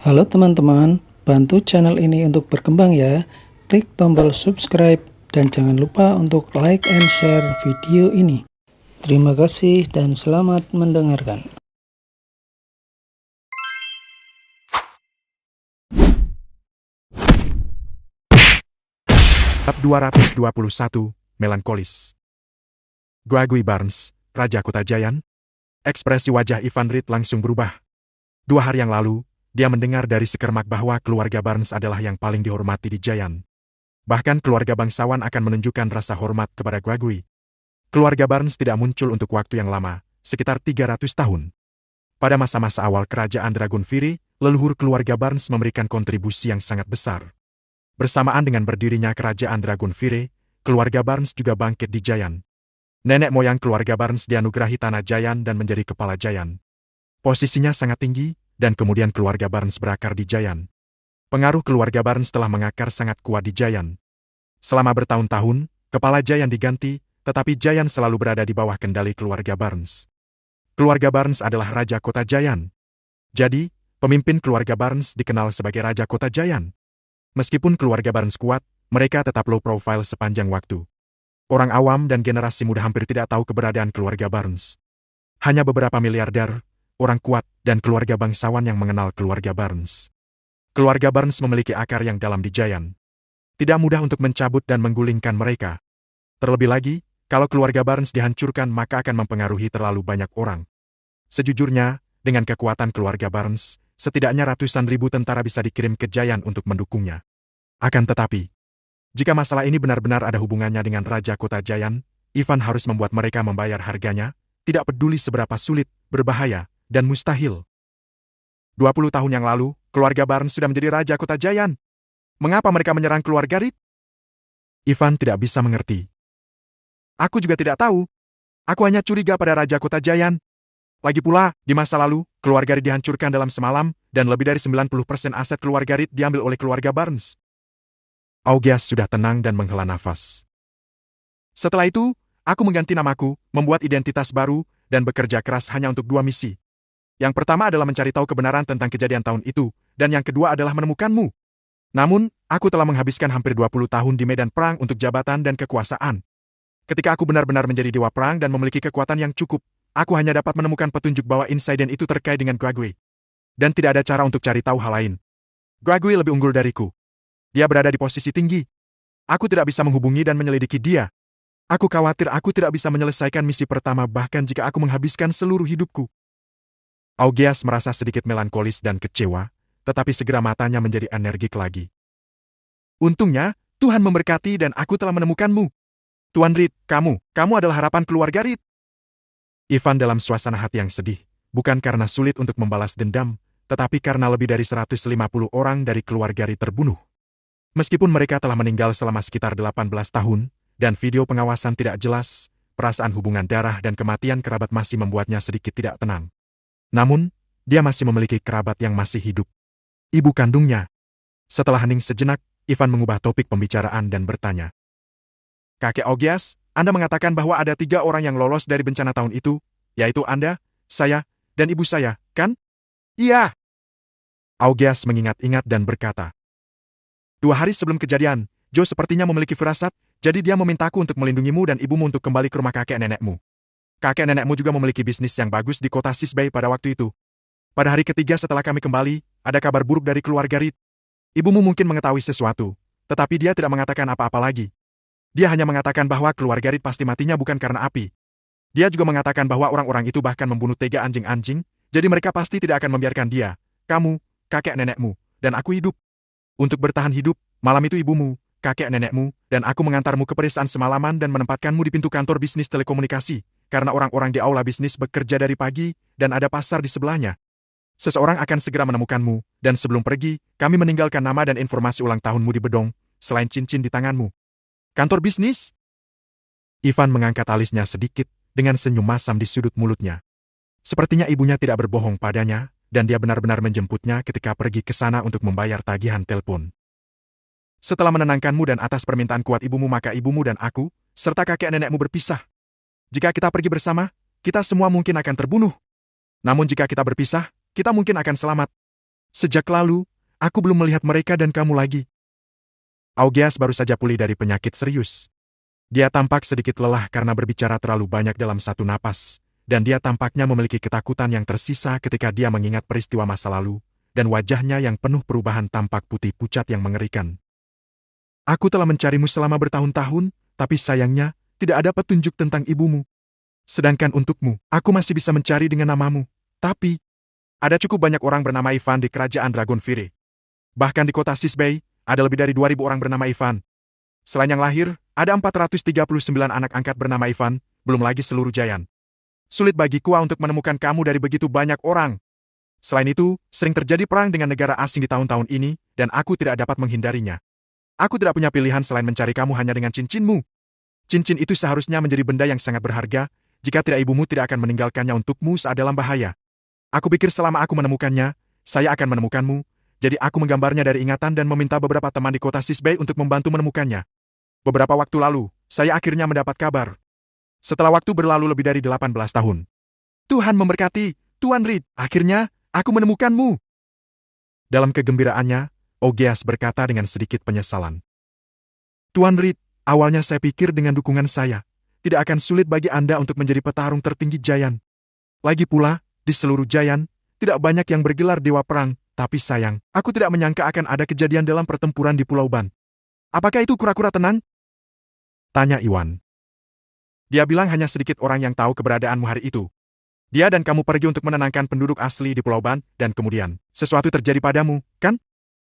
Halo teman-teman, bantu channel ini untuk berkembang ya. Klik tombol subscribe dan jangan lupa untuk like and share video ini. Terima kasih dan selamat mendengarkan. Bab 221, Melankolis. Gregory Barnes, Raja Kota Giant. Ekspresi wajah Ivan Reed langsung berubah. 2 hari yang lalu, dia mendengar dari sekermak bahwa keluarga Barnes adalah yang paling dihormati di Giant. Bahkan keluarga bangsawan akan menunjukkan rasa hormat kepada Gregory. Keluarga Barnes tidak muncul untuk waktu yang lama, sekitar 300 tahun. Pada masa-masa awal kerajaan Dragonfire, leluhur keluarga Barnes memberikan kontribusi yang sangat besar. Bersamaan dengan berdirinya kerajaan Dragonfire, keluarga Barnes juga bangkit di Giant. Nenek moyang keluarga Barnes dianugerahi tanah Giant dan menjadi kepala Giant. Posisinya sangat tinggi, dan kemudian keluarga Barnes berakar di Giant. Pengaruh keluarga Barnes telah mengakar sangat kuat di Giant. Selama bertahun-tahun, kepala Giant diganti, tetapi Giant selalu berada di bawah kendali keluarga Barnes. Keluarga Barnes adalah Raja Kota Giant. Jadi, pemimpin keluarga Barnes dikenal sebagai Raja Kota Giant. Meskipun keluarga Barnes kuat, mereka tetap low profile sepanjang waktu. Orang awam dan generasi muda hampir tidak tahu keberadaan keluarga Barnes. Hanya beberapa miliarder, orang kuat, dan keluarga bangsawan yang mengenal keluarga Barnes. Keluarga Barnes memiliki akar yang dalam di Giant. Tidak mudah untuk mencabut dan menggulingkan mereka. Terlebih lagi, kalau keluarga Barnes dihancurkan maka akan mempengaruhi terlalu banyak orang. Sejujurnya, dengan kekuatan keluarga Barnes, setidaknya ratusan ribu tentara bisa dikirim ke Giant untuk mendukungnya. Akan tetapi, jika masalah ini benar-benar ada hubungannya dengan Raja Kota Giant, Ivan harus membuat mereka membayar harganya, tidak peduli seberapa sulit, berbahaya, dan mustahil. 20 tahun yang lalu, keluarga Barnes sudah menjadi Raja Kota Giant. Mengapa mereka menyerang keluarga Reed? Ivan tidak bisa mengerti. Aku juga tidak tahu. Aku hanya curiga pada Raja Kota Giant. Lagi pula, di masa lalu, keluarga Reed dihancurkan dalam semalam, dan lebih dari 90% aset keluarga Reed diambil oleh keluarga Barnes. Augias sudah tenang dan menghela nafas. Setelah itu, aku mengganti namaku, membuat identitas baru, dan bekerja keras hanya untuk 2 misi. Yang pertama adalah mencari tahu kebenaran tentang kejadian tahun itu, dan yang kedua adalah menemukanmu. Namun, aku telah menghabiskan hampir 20 tahun di medan perang untuk jabatan dan kekuasaan. Ketika aku benar-benar menjadi dewa perang dan memiliki kekuatan yang cukup, aku hanya dapat menemukan petunjuk bahwa insiden itu terkait dengan Gregory. Dan tidak ada cara untuk cari tahu hal lain. Gregory lebih unggul dariku. Dia berada di posisi tinggi. Aku tidak bisa menghubungi dan menyelidiki dia. Aku khawatir aku tidak bisa menyelesaikan misi pertama bahkan jika aku menghabiskan seluruh hidupku. Augias merasa sedikit melankolis dan kecewa, tetapi segera matanya menjadi energik lagi. Untungnya, Tuhan memberkati dan aku telah menemukanmu. Tuan Reed, kamu adalah harapan keluarga Reed. Ivan dalam suasana hati yang sedih, bukan karena sulit untuk membalas dendam, tetapi karena lebih dari 150 orang dari keluarga Reed terbunuh. Meskipun mereka telah meninggal selama sekitar 18 tahun, dan video pengawasan tidak jelas, perasaan hubungan darah dan kematian kerabat masih membuatnya sedikit tidak tenang. Namun, dia masih memiliki kerabat yang masih hidup. Ibu kandungnya. Setelah hening sejenak, Ivan mengubah topik pembicaraan dan bertanya. Kakek Augias, Anda mengatakan bahwa ada 3 orang yang lolos dari bencana tahun itu, yaitu Anda, saya, dan ibu saya, kan? Iya. Augias mengingat-ingat dan berkata. 2 hari sebelum kejadian, Joe sepertinya memiliki firasat, jadi dia memintaku untuk melindungimu dan ibumu untuk kembali ke rumah kakek nenekmu. Kakek nenekmu juga memiliki bisnis yang bagus di kota Sisbay pada waktu itu. Pada hari ketiga setelah kami kembali, ada kabar buruk dari keluarga Reed. Ibumu mungkin mengetahui sesuatu, tetapi dia tidak mengatakan apa-apa lagi. Dia hanya mengatakan bahwa keluarga Reed pasti matinya bukan karena api. Dia juga mengatakan bahwa orang-orang itu bahkan membunuh 3 anjing-anjing, jadi mereka pasti tidak akan membiarkan dia, kamu, kakek nenekmu, dan aku hidup. Untuk bertahan hidup, malam itu ibumu, kakek nenekmu, dan aku mengantarmu ke pedesaan semalaman dan menempatkanmu di pintu kantor bisnis telekomunikasi, karena orang-orang di aula bisnis bekerja dari pagi, dan ada pasar di sebelahnya. Seseorang akan segera menemukanmu, dan sebelum pergi, kami meninggalkan nama dan informasi ulang tahunmu di bedong, selain cincin di tanganmu. Kantor bisnis? Ivan mengangkat alisnya sedikit, dengan senyum masam di sudut mulutnya. Sepertinya ibunya tidak berbohong padanya, dan dia benar-benar menjemputnya ketika pergi ke sana untuk membayar tagihan telepon. Setelah menenangkanmu dan atas permintaan kuat ibumu maka ibumu dan aku, serta kakek nenekmu berpisah. Jika kita pergi bersama, kita semua mungkin akan terbunuh. Namun jika kita berpisah, kita mungkin akan selamat. Sejak lalu, aku belum melihat mereka dan kamu lagi. Augeas baru saja pulih dari penyakit serius. Dia tampak sedikit lelah karena berbicara terlalu banyak dalam satu napas, dan dia tampaknya memiliki ketakutan yang tersisa ketika dia mengingat peristiwa masa lalu, dan wajahnya yang penuh perubahan tampak putih pucat yang mengerikan. Aku telah mencarimu selama bertahun-tahun, tapi sayangnya, tidak ada petunjuk tentang ibumu. Sedangkan untukmu, aku masih bisa mencari dengan namamu. Tapi, ada cukup banyak orang bernama Ivan di kerajaan Dragonfire. Bahkan di kota Sisbei, ada lebih dari 2.000 orang bernama Ivan. Selain yang lahir, ada 439 anak angkat bernama Ivan, belum lagi seluruh Giant. Sulit bagi Kua untuk menemukan kamu dari begitu banyak orang. Selain itu, sering terjadi perang dengan negara asing di tahun-tahun ini, dan aku tidak dapat menghindarinya. Aku tidak punya pilihan selain mencari kamu hanya dengan cincinmu. Cincin itu seharusnya menjadi benda yang sangat berharga, jika tidak ibumu tidak akan meninggalkannya untukmu saat dalam bahaya. Aku pikir selama aku menemukannya, saya akan menemukanmu, jadi aku menggambarnya dari ingatan dan meminta beberapa teman di kota Sisbei untuk membantu menemukannya. Beberapa waktu lalu, saya akhirnya mendapat kabar. Setelah waktu berlalu lebih dari 18 tahun. Tuhan memberkati, Tuan Reed, akhirnya, aku menemukanmu. Dalam kegembiraannya, Augeas berkata dengan sedikit penyesalan. Tuan Reed, awalnya saya pikir dengan dukungan saya, tidak akan sulit bagi Anda untuk menjadi petarung tertinggi Giant. Lagi pula, di seluruh Giant, tidak banyak yang bergelar dewa perang, tapi sayang, aku tidak menyangka akan ada kejadian dalam pertempuran di Pulau Ban. Apakah itu kura-kura tenang? Tanya Iwan. Dia bilang hanya sedikit orang yang tahu keberadaanmu hari itu. Dia dan kamu pergi untuk menenangkan penduduk asli di Pulau Ban, dan kemudian, sesuatu terjadi padamu, kan?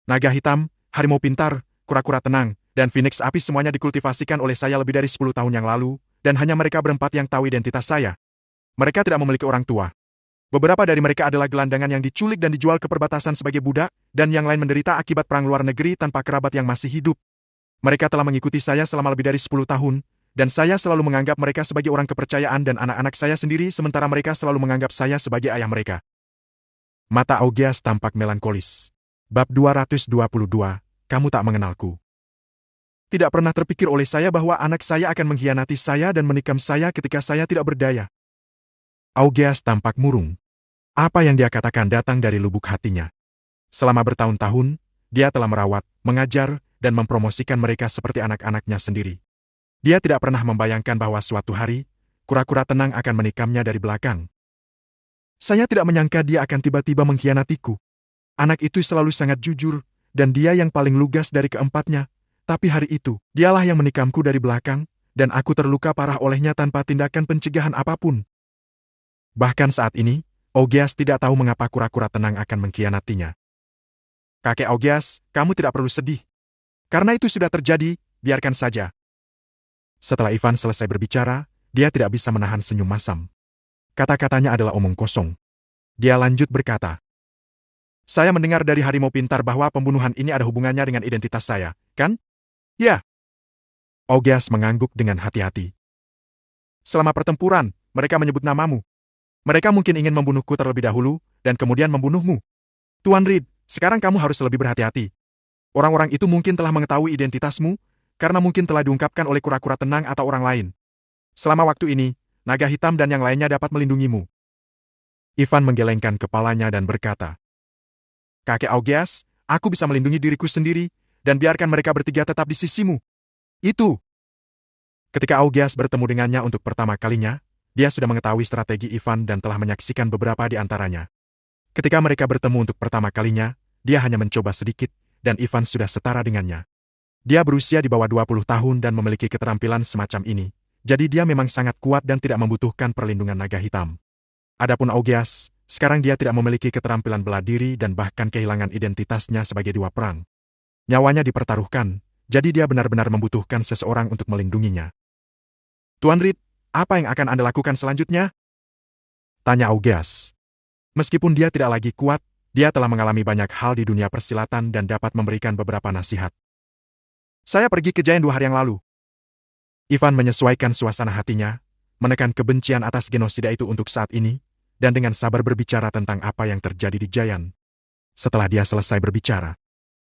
Naga hitam, harimau pintar, kura-kura tenang, dan Phoenix api semuanya dikultivasikan oleh saya lebih dari 10 tahun yang lalu, dan hanya mereka berempat yang tahu identitas saya. Mereka tidak memiliki orang tua. Beberapa dari mereka adalah gelandangan yang diculik dan dijual ke perbatasan sebagai budak, dan yang lain menderita akibat perang luar negeri tanpa kerabat yang masih hidup. Mereka telah mengikuti saya selama lebih dari 10 tahun, dan saya selalu menganggap mereka sebagai orang kepercayaan dan anak-anak saya sendiri sementara mereka selalu menganggap saya sebagai ayah mereka. Mata Augeas tampak melankolis. Bab 222, kamu tak mengenalku. Tidak pernah terpikir oleh saya bahwa anak saya akan mengkhianati saya dan menikam saya ketika saya tidak berdaya. Augeas tampak murung. Apa yang dia katakan datang dari lubuk hatinya. Selama bertahun-tahun, dia telah merawat, mengajar, dan mempromosikan mereka seperti anak-anaknya sendiri. Dia tidak pernah membayangkan bahwa suatu hari, kura-kura tenang akan menikamnya dari belakang. Saya tidak menyangka dia akan tiba-tiba mengkhianatiku. Anak itu selalu sangat jujur, dan dia yang paling lugas dari keempatnya. Tapi hari itu, dialah yang menikamku dari belakang, dan aku terluka parah olehnya tanpa tindakan pencegahan apapun. Bahkan saat ini, Augeas tidak tahu mengapa kura-kura tenang akan mengkhianatinya. Kakek Augeas, kamu tidak perlu sedih. Karena itu sudah terjadi, biarkan saja. Setelah Ivan selesai berbicara, dia tidak bisa menahan senyum masam. Kata-katanya adalah omong kosong. Dia lanjut berkata, saya mendengar dari harimau pintar bahwa pembunuhan ini ada hubungannya dengan identitas saya, kan? Ya. Augeas mengangguk dengan hati-hati. Selama pertempuran, mereka menyebut namamu. Mereka mungkin ingin membunuhku terlebih dahulu, dan kemudian membunuhmu. Tuan Reed, sekarang kamu harus lebih berhati-hati. Orang-orang itu mungkin telah mengetahui identitasmu, karena mungkin telah diungkapkan oleh kura-kura tenang atau orang lain. Selama waktu ini, naga hitam dan yang lainnya dapat melindungimu. Ivan menggelengkan kepalanya dan berkata, Kakek Augeas, aku bisa melindungi diriku sendiri, dan biarkan mereka bertiga tetap di sisimu. Itu. Ketika Augeas bertemu dengannya untuk pertama kalinya, dia sudah mengetahui strategi Ivan dan telah menyaksikan beberapa di antaranya. Ketika mereka bertemu untuk pertama kalinya, dia hanya mencoba sedikit, dan Ivan sudah setara dengannya. Dia berusia di bawah 20 tahun dan memiliki keterampilan semacam ini, jadi dia memang sangat kuat dan tidak membutuhkan perlindungan naga hitam. Adapun Augeas, sekarang dia tidak memiliki keterampilan bela diri dan bahkan kehilangan identitasnya sebagai dewa perang. Nyawanya dipertaruhkan, jadi dia benar-benar membutuhkan seseorang untuk melindunginya. Tuan Reed, apa yang akan Anda lakukan selanjutnya? Tanya Augeas. Meskipun dia tidak lagi kuat, dia telah mengalami banyak hal di dunia persilatan dan dapat memberikan beberapa nasihat. Saya pergi ke Giant 2 hari yang lalu. Ivan menyesuaikan suasana hatinya, menekan kebencian atas genosida itu untuk saat ini, dan dengan sabar berbicara tentang apa yang terjadi di Giant. Setelah dia selesai berbicara,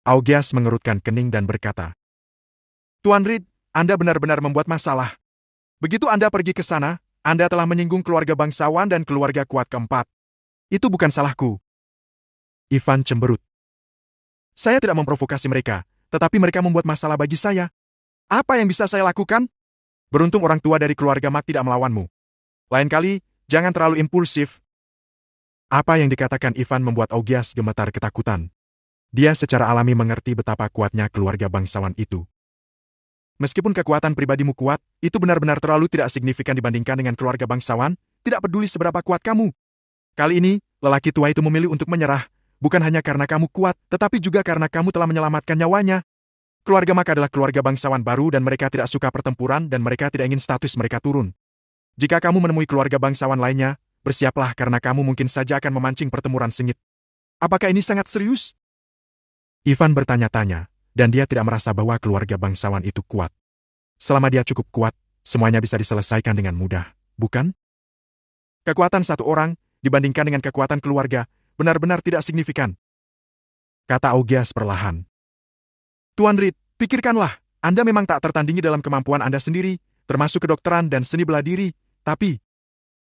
Augeas mengerutkan kening dan berkata, Tuan Reed, Anda benar-benar membuat masalah. Begitu Anda pergi ke sana, Anda telah menyinggung keluarga bangsawan dan keluarga kuat keempat. Itu bukan salahku. Ivan cemberut. Saya tidak memprovokasi mereka, tetapi mereka membuat masalah bagi saya. Apa yang bisa saya lakukan? Beruntung orang tua dari keluarga Mak tidak melawanmu. Lain kali, jangan terlalu impulsif. Apa yang dikatakan Ivan membuat Augias gemetar ketakutan. Dia secara alami mengerti betapa kuatnya keluarga bangsawan itu. Meskipun kekuatan pribadimu kuat, itu benar-benar terlalu tidak signifikan dibandingkan dengan keluarga bangsawan, tidak peduli seberapa kuat kamu. Kali ini, lelaki tua itu memilih untuk menyerah, bukan hanya karena kamu kuat, tetapi juga karena kamu telah menyelamatkan nyawanya. Keluarga Mak adalah keluarga bangsawan baru dan mereka tidak suka pertempuran dan mereka tidak ingin status mereka turun. Jika kamu menemui keluarga bangsawan lainnya, bersiaplah karena kamu mungkin saja akan memancing pertempuran sengit. Apakah ini sangat serius? Ivan bertanya-tanya, dan dia tidak merasa bahwa keluarga bangsawan itu kuat. Selama dia cukup kuat, semuanya bisa diselesaikan dengan mudah, bukan? Kekuatan satu orang, dibandingkan dengan kekuatan keluarga, benar-benar tidak signifikan. Kata Augias perlahan. Tuan Reed, pikirkanlah, Anda memang tak tertandingi dalam kemampuan Anda sendiri, termasuk kedokteran dan seni bela diri, tapi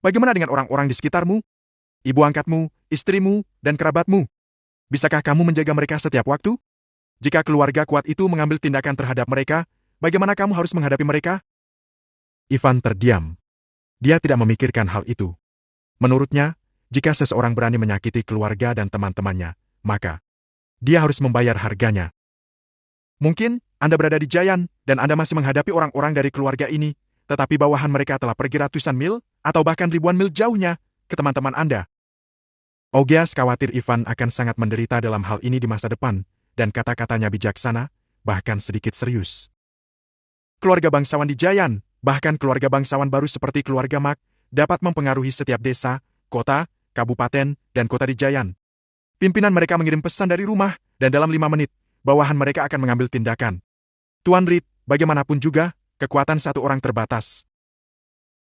bagaimana dengan orang-orang di sekitarmu? Ibu angkatmu, istrimu, dan kerabatmu? Bisakah kamu menjaga mereka setiap waktu? Jika keluarga kuat itu mengambil tindakan terhadap mereka, bagaimana kamu harus menghadapi mereka? Ivan terdiam. Dia tidak memikirkan hal itu. Menurutnya, jika seseorang berani menyakiti keluarga dan teman-temannya, maka dia harus membayar harganya. Mungkin Anda berada di Giant dan Anda masih menghadapi orang-orang dari keluarga ini, tetapi bawahan mereka telah pergi ratusan mil, atau bahkan ribuan mil jauhnya, ke teman-teman Anda. Augias khawatir Ivan akan sangat menderita dalam hal ini di masa depan, dan kata-katanya bijaksana, bahkan sedikit serius. Keluarga bangsawan di Giant, bahkan keluarga bangsawan baru seperti keluarga Mak, dapat mempengaruhi setiap desa, kota, kabupaten, dan kota di Giant. Pimpinan mereka mengirim pesan dari rumah, dan dalam 5 menit, bawahan mereka akan mengambil tindakan. Tuan Reed, bagaimanapun juga, kekuatan satu orang terbatas.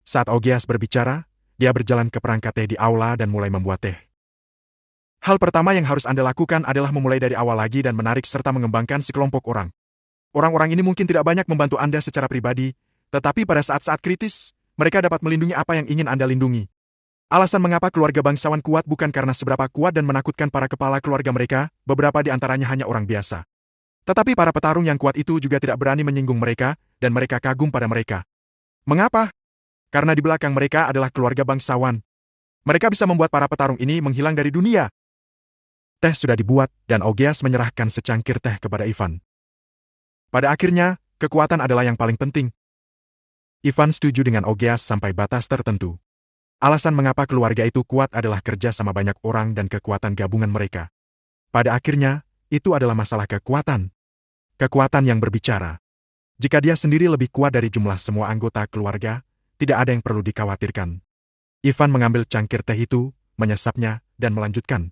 Saat Augias berbicara, dia berjalan ke perangkat teh di aula dan mulai membuat teh. Hal pertama yang harus Anda lakukan adalah memulai dari awal lagi dan menarik serta mengembangkan sekelompok orang. Orang-orang ini mungkin tidak banyak membantu Anda secara pribadi, tetapi pada saat-saat kritis, mereka dapat melindungi apa yang ingin Anda lindungi. Alasan mengapa keluarga bangsawan kuat bukan karena seberapa kuat dan menakutkan para kepala keluarga mereka, beberapa di antaranya hanya orang biasa. Tetapi para petarung yang kuat itu juga tidak berani menyinggung mereka, dan mereka kagum pada mereka. Mengapa? Karena di belakang mereka adalah keluarga bangsawan. Mereka bisa membuat para petarung ini menghilang dari dunia. Teh sudah dibuat, dan Augias menyerahkan secangkir teh kepada Ivan. Pada akhirnya, kekuatan adalah yang paling penting. Ivan setuju dengan Augias sampai batas tertentu. Alasan mengapa keluarga itu kuat adalah kerja sama banyak orang dan kekuatan gabungan mereka. Pada akhirnya, itu adalah masalah kekuatan. Kekuatan yang berbicara. Jika dia sendiri lebih kuat dari jumlah semua anggota keluarga, tidak ada yang perlu dikhawatirkan. Ivan mengambil cangkir teh itu, menyesapnya, dan melanjutkan.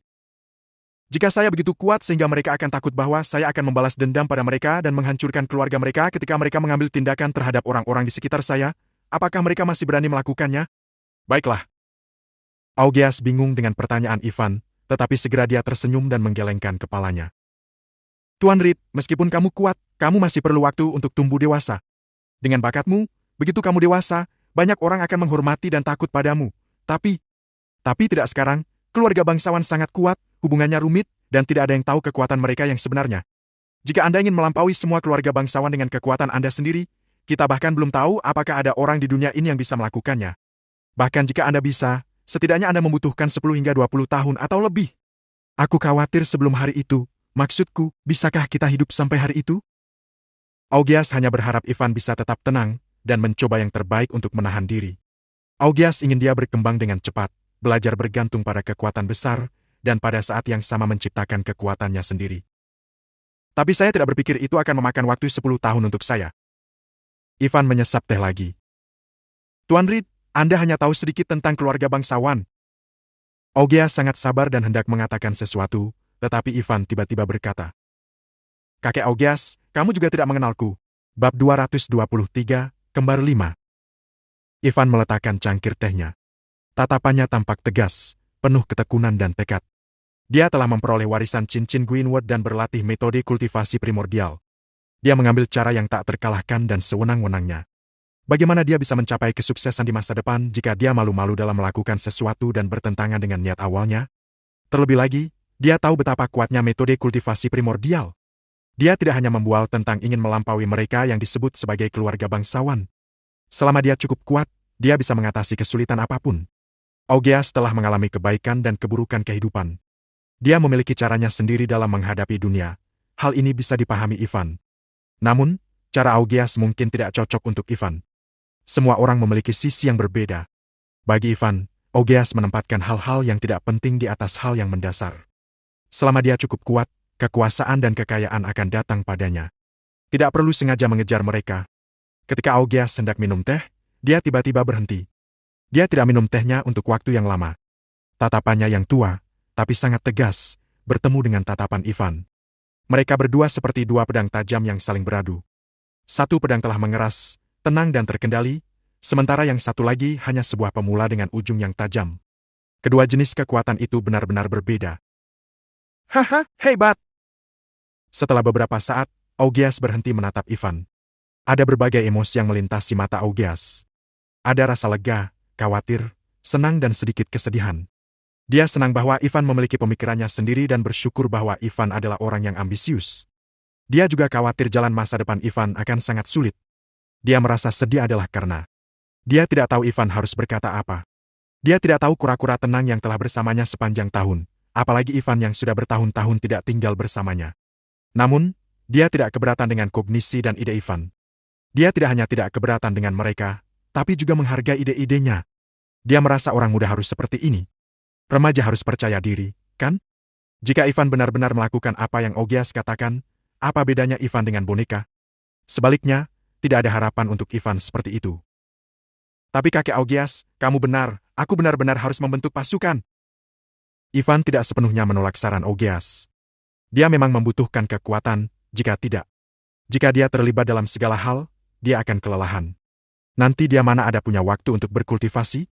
Jika saya begitu kuat sehingga mereka akan takut bahwa saya akan membalas dendam pada mereka dan menghancurkan keluarga mereka ketika mereka mengambil tindakan terhadap orang-orang di sekitar saya, apakah mereka masih berani melakukannya? Baiklah. Augias bingung dengan pertanyaan Ivan, tetapi segera dia tersenyum dan menggelengkan kepalanya. Tuan Reed, meskipun kamu kuat, kamu masih perlu waktu untuk tumbuh dewasa. Dengan bakatmu, begitu kamu dewasa, banyak orang akan menghormati dan takut padamu. Tapi tidak sekarang, keluarga bangsawan sangat kuat, hubungannya rumit, dan tidak ada yang tahu kekuatan mereka yang sebenarnya. Jika Anda ingin melampaui semua keluarga bangsawan dengan kekuatan Anda sendiri, kita bahkan belum tahu apakah ada orang di dunia ini yang bisa melakukannya. Bahkan jika Anda bisa, setidaknya Anda membutuhkan 10 hingga 20 tahun atau lebih. Aku khawatir sebelum hari itu, maksudku, bisakah kita hidup sampai hari itu? Augias hanya berharap Ivan bisa tetap tenang, dan mencoba yang terbaik untuk menahan diri. Augias ingin dia berkembang dengan cepat, belajar bergantung pada kekuatan besar, dan pada saat yang sama menciptakan kekuatannya sendiri. Tapi saya tidak berpikir itu akan memakan waktu 10 tahun untuk saya. Ivan menyesap teh lagi. Tuan Reed, Anda hanya tahu sedikit tentang keluarga bangsawan. Augias sangat sabar dan hendak mengatakan sesuatu, tetapi Ivan tiba-tiba berkata. Kakek Augias, kamu juga tidak mengenalku. Bab 223, Kembar 5. Ivan meletakkan cangkir tehnya. Tatapannya tampak tegas, penuh ketekunan dan tekad. Dia telah memperoleh warisan cincin Gwynwood dan berlatih metode kultivasi primordial. Dia mengambil cara yang tak terkalahkan dan sewenang-wenangnya. Bagaimana dia bisa mencapai kesuksesan di masa depan jika dia malu-malu dalam melakukan sesuatu dan bertentangan dengan niat awalnya? Terlebih lagi, Dia tahu betapa kuatnya metode kultivasi primordial. Dia tidak hanya membual tentang ingin melampaui mereka yang disebut sebagai keluarga bangsawan. Selama dia cukup kuat, dia bisa mengatasi kesulitan apapun. Augeas telah mengalami kebaikan dan keburukan kehidupan. Dia memiliki caranya sendiri dalam menghadapi dunia. Hal ini bisa dipahami Ivan. Namun, cara Augeas mungkin tidak cocok untuk Ivan. Semua orang memiliki sisi yang berbeda. Bagi Ivan, Augeas menempatkan hal-hal yang tidak penting di atas hal yang mendasar. Selama dia cukup kuat, kekuasaan dan kekayaan akan datang padanya. Tidak perlu sengaja mengejar mereka. Ketika Augeas hendak minum teh, dia tiba-tiba berhenti. Dia tidak minum tehnya untuk waktu yang lama. Tatapannya yang tua, tapi sangat tegas, bertemu dengan tatapan Ivan. Mereka berdua seperti dua pedang tajam yang saling beradu. Satu pedang telah mengeras, tenang dan terkendali, sementara yang satu lagi hanya sebuah pemula dengan ujung yang tajam. Kedua jenis kekuatan itu benar-benar berbeda. Haha, hebat! Setelah beberapa saat, Augeas berhenti menatap Ivan. Ada berbagai emosi yang melintasi mata Augeas. Ada rasa lega, khawatir, senang dan sedikit kesedihan. Dia senang bahwa Ivan memiliki pemikirannya sendiri dan bersyukur bahwa Ivan adalah orang yang ambisius. Dia juga khawatir jalan masa depan Ivan akan sangat sulit. Dia merasa sedih adalah karena dia tidak tahu Ivan harus berkata apa. Dia tidak tahu kura-kura tenang yang telah bersamanya sepanjang tahun, apalagi Ivan yang sudah bertahun-tahun tidak tinggal bersamanya. Namun, dia tidak keberatan dengan kognisi dan ide Ivan. Dia tidak hanya tidak keberatan dengan mereka, tapi juga menghargai ide-idenya. Dia merasa orang muda harus seperti ini. Remaja harus percaya diri, kan? Jika Ivan benar-benar melakukan apa yang Augeas katakan, apa bedanya Ivan dengan boneka? Sebaliknya, tidak ada harapan untuk Ivan seperti itu. Tapi kakek Augeas, kamu benar, aku benar-benar harus membentuk pasukan. Ivan tidak sepenuhnya menolak saran Augeas. Dia memang membutuhkan kekuatan, jika tidak. Jika dia terlibat dalam segala hal, dia akan kelelahan. Nanti dia mana ada punya waktu untuk berkultivasi?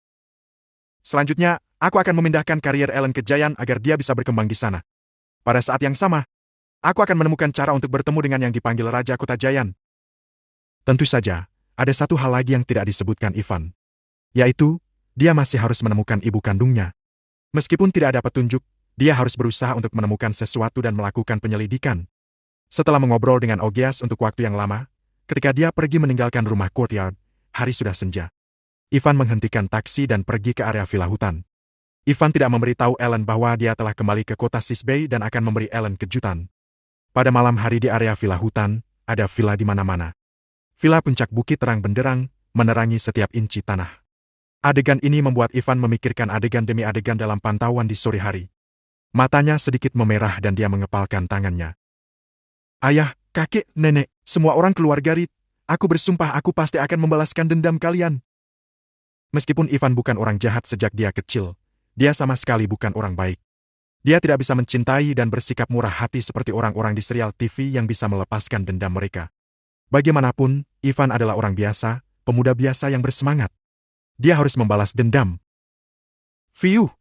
Selanjutnya, aku akan memindahkan karier Ellen ke Giant agar dia bisa berkembang di sana. Pada saat yang sama, aku akan menemukan cara untuk bertemu dengan yang dipanggil Raja Kota Giant. Tentu saja, ada satu hal lagi yang tidak disebutkan Ivan. Yaitu, dia masih harus menemukan ibu kandungnya. Meskipun tidak ada petunjuk, dia harus berusaha untuk menemukan sesuatu dan melakukan penyelidikan. Setelah mengobrol dengan Augeas untuk waktu yang lama, ketika dia pergi meninggalkan rumah courtyard, hari sudah senja. Ivan menghentikan taksi dan pergi ke area villa hutan. Ivan tidak memberitahu Ellen bahwa dia telah kembali ke kota Sisbey dan akan memberi Ellen kejutan. Pada malam hari di area villa hutan, ada villa di mana-mana. Villa puncak bukit terang benderang, menerangi setiap inci tanah. Adegan ini membuat Ivan memikirkan adegan demi adegan dalam pantauan di sore hari. Matanya sedikit memerah dan dia mengepalkan tangannya. Ayah, kakek, nenek, semua orang keluarga Reed, aku bersumpah aku pasti akan membalaskan dendam kalian. Meskipun Ivan bukan orang jahat sejak dia kecil, dia sama sekali bukan orang baik. Dia tidak bisa mencintai dan bersikap murah hati seperti orang-orang di serial TV yang bisa melepaskan dendam mereka. Bagaimanapun, Ivan adalah orang biasa, pemuda biasa yang bersemangat. Dia harus membalas dendam. Fiuh!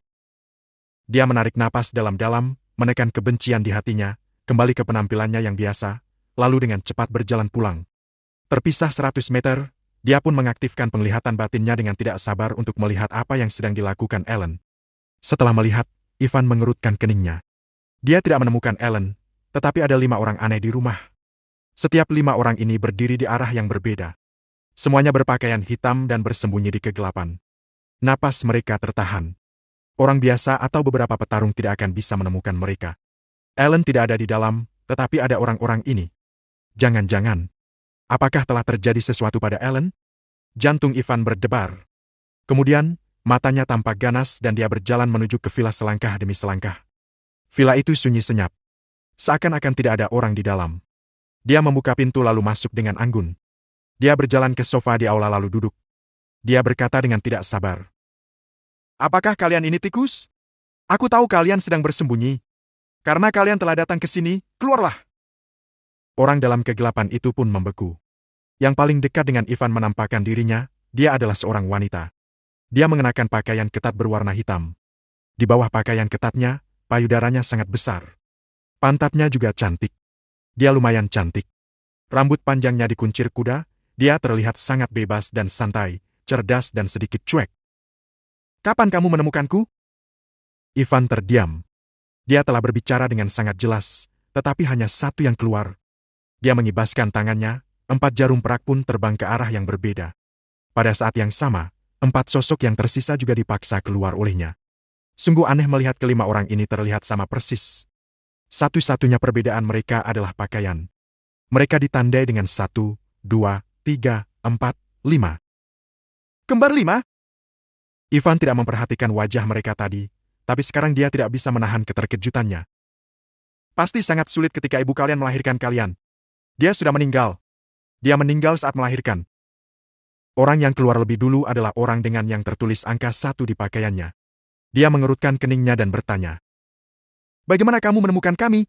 Dia menarik napas dalam-dalam, menekan kebencian di hatinya, kembali ke penampilannya yang biasa, lalu dengan cepat berjalan pulang. Terpisah 100 meter, dia pun mengaktifkan penglihatan batinnya dengan tidak sabar untuk melihat apa yang sedang dilakukan Ellen. Setelah melihat, Ivan mengerutkan keningnya. Dia tidak menemukan Ellen, tetapi ada 5 orang aneh di rumah. Setiap 5 orang ini berdiri di arah yang berbeda. Semuanya berpakaian hitam dan bersembunyi di kegelapan. Napas mereka tertahan. Orang biasa atau beberapa petarung tidak akan bisa menemukan mereka. Ellen tidak ada di dalam, tetapi ada orang-orang ini. Jangan-jangan. Apakah telah terjadi sesuatu pada Ellen? Jantung Ivan berdebar. Kemudian, matanya tampak ganas dan dia berjalan menuju ke villa selangkah demi selangkah. Villa itu sunyi senyap. Seakan-akan tidak ada orang di dalam. Dia membuka pintu lalu masuk dengan anggun. Dia berjalan ke sofa di aula lalu duduk. Dia berkata dengan tidak sabar. Apakah kalian ini tikus? Aku tahu kalian sedang bersembunyi. Karena kalian telah datang ke sini, keluarlah. Orang dalam kegelapan itu pun membeku. Yang paling dekat dengan Ivan menampakkan dirinya, dia adalah seorang wanita. Dia mengenakan pakaian ketat berwarna hitam. Di bawah pakaian ketatnya, payudaranya sangat besar. Pantatnya juga cantik. Dia lumayan cantik. Rambut panjangnya dikuncir kuda, dia terlihat sangat bebas dan santai, cerdas dan sedikit cuek. Kapan kamu menemukanku? Ivan terdiam. Dia telah berbicara dengan sangat jelas, tetapi hanya satu yang keluar. Dia mengibaskan tangannya, 4 jarum perak pun terbang ke arah yang berbeda. Pada saat yang sama, 4 sosok yang tersisa juga dipaksa keluar olehnya. Sungguh aneh melihat kelima orang ini terlihat sama persis. Satu-satunya perbedaan mereka adalah pakaian. Mereka ditandai dengan 1, 2, 3, 4, 5. Kembar 5? Ivan tidak memperhatikan wajah mereka tadi, tapi sekarang dia tidak bisa menahan keterkejutannya. Pasti sangat sulit ketika ibu kalian melahirkan kalian. Dia sudah meninggal. Dia meninggal saat melahirkan. Orang yang keluar lebih dulu adalah orang dengan yang tertulis angka 1 di pakaiannya. Dia mengerutkan keningnya dan bertanya, "Bagaimana kamu menemukan kami?"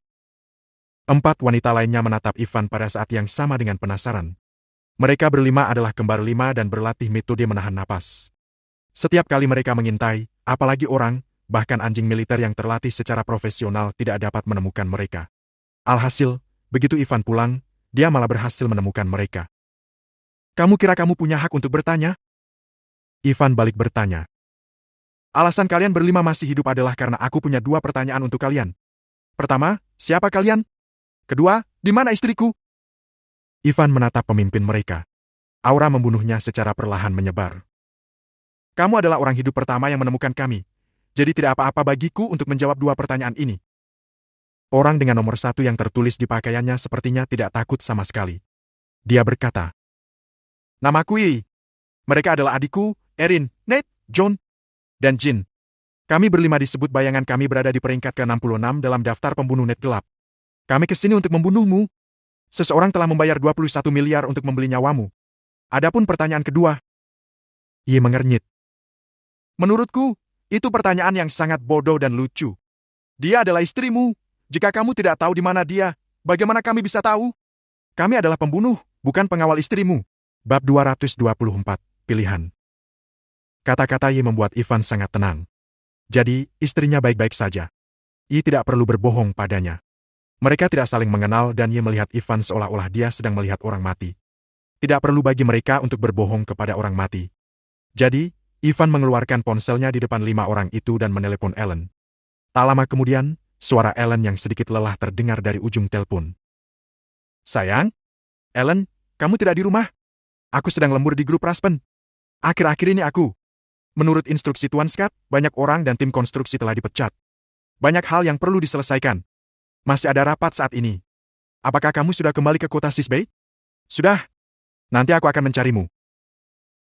4 wanita lainnya menatap Ivan pada saat yang sama dengan penasaran. Mereka berlima adalah kembar 5 dan berlatih metode menahan napas. Setiap kali mereka mengintai, apalagi orang, bahkan anjing militer yang terlatih secara profesional tidak dapat menemukan mereka. Alhasil, begitu Ivan pulang, dia malah berhasil menemukan mereka. "Kamu kira kamu punya hak untuk bertanya?" Ivan balik bertanya. "Alasan kalian berlima masih hidup adalah karena aku punya 2 pertanyaan untuk kalian. Pertama, siapa kalian? Kedua, di mana istriku?" Ivan menatap pemimpin mereka. Aura membunuhnya secara perlahan menyebar. "Kamu adalah orang hidup pertama yang menemukan kami. Jadi tidak apa-apa bagiku untuk menjawab 2 pertanyaan ini." Orang dengan nomor 1 yang tertulis di pakaiannya sepertinya tidak takut sama sekali. Dia berkata, "Namaku Yi. Mereka adalah adikku, Erin, Nate, John, dan Jin. Kami berlima disebut bayangan kami berada di peringkat ke-66 dalam daftar pembunuh net gelap. Kami kesini untuk membunuhmu. Seseorang telah membayar 21 miliar untuk membeli nyawamu. Adapun pertanyaan kedua." Yi mengernyit. "Menurutku, itu pertanyaan yang sangat bodoh dan lucu. Dia adalah istrimu. Jika kamu tidak tahu di mana dia, bagaimana kami bisa tahu? Kami adalah pembunuh, bukan pengawal istrimu." Bab 224, Pilihan. Kata-kata Yi membuat Ivan sangat tenang. Jadi, istrinya baik-baik saja. Yi tidak perlu berbohong padanya. Mereka tidak saling mengenal dan Yi melihat Ivan seolah-olah dia sedang melihat orang mati. Tidak perlu bagi mereka untuk berbohong kepada orang mati. Jadi, Ivan mengeluarkan ponselnya di depan 5 orang itu dan menelepon Ellen. Tak lama kemudian, suara Ellen yang sedikit lelah terdengar dari ujung telepon. "Sayang? Ellen, kamu tidak di rumah? Aku sedang lembur di grup Raspen. Akhir-akhir ini menurut instruksi Tuan Scott, banyak orang dan tim konstruksi telah dipecat. Banyak hal yang perlu diselesaikan. Masih ada rapat saat ini. Apakah kamu sudah kembali ke kota Sisbay?" "Sudah. Nanti aku akan mencarimu."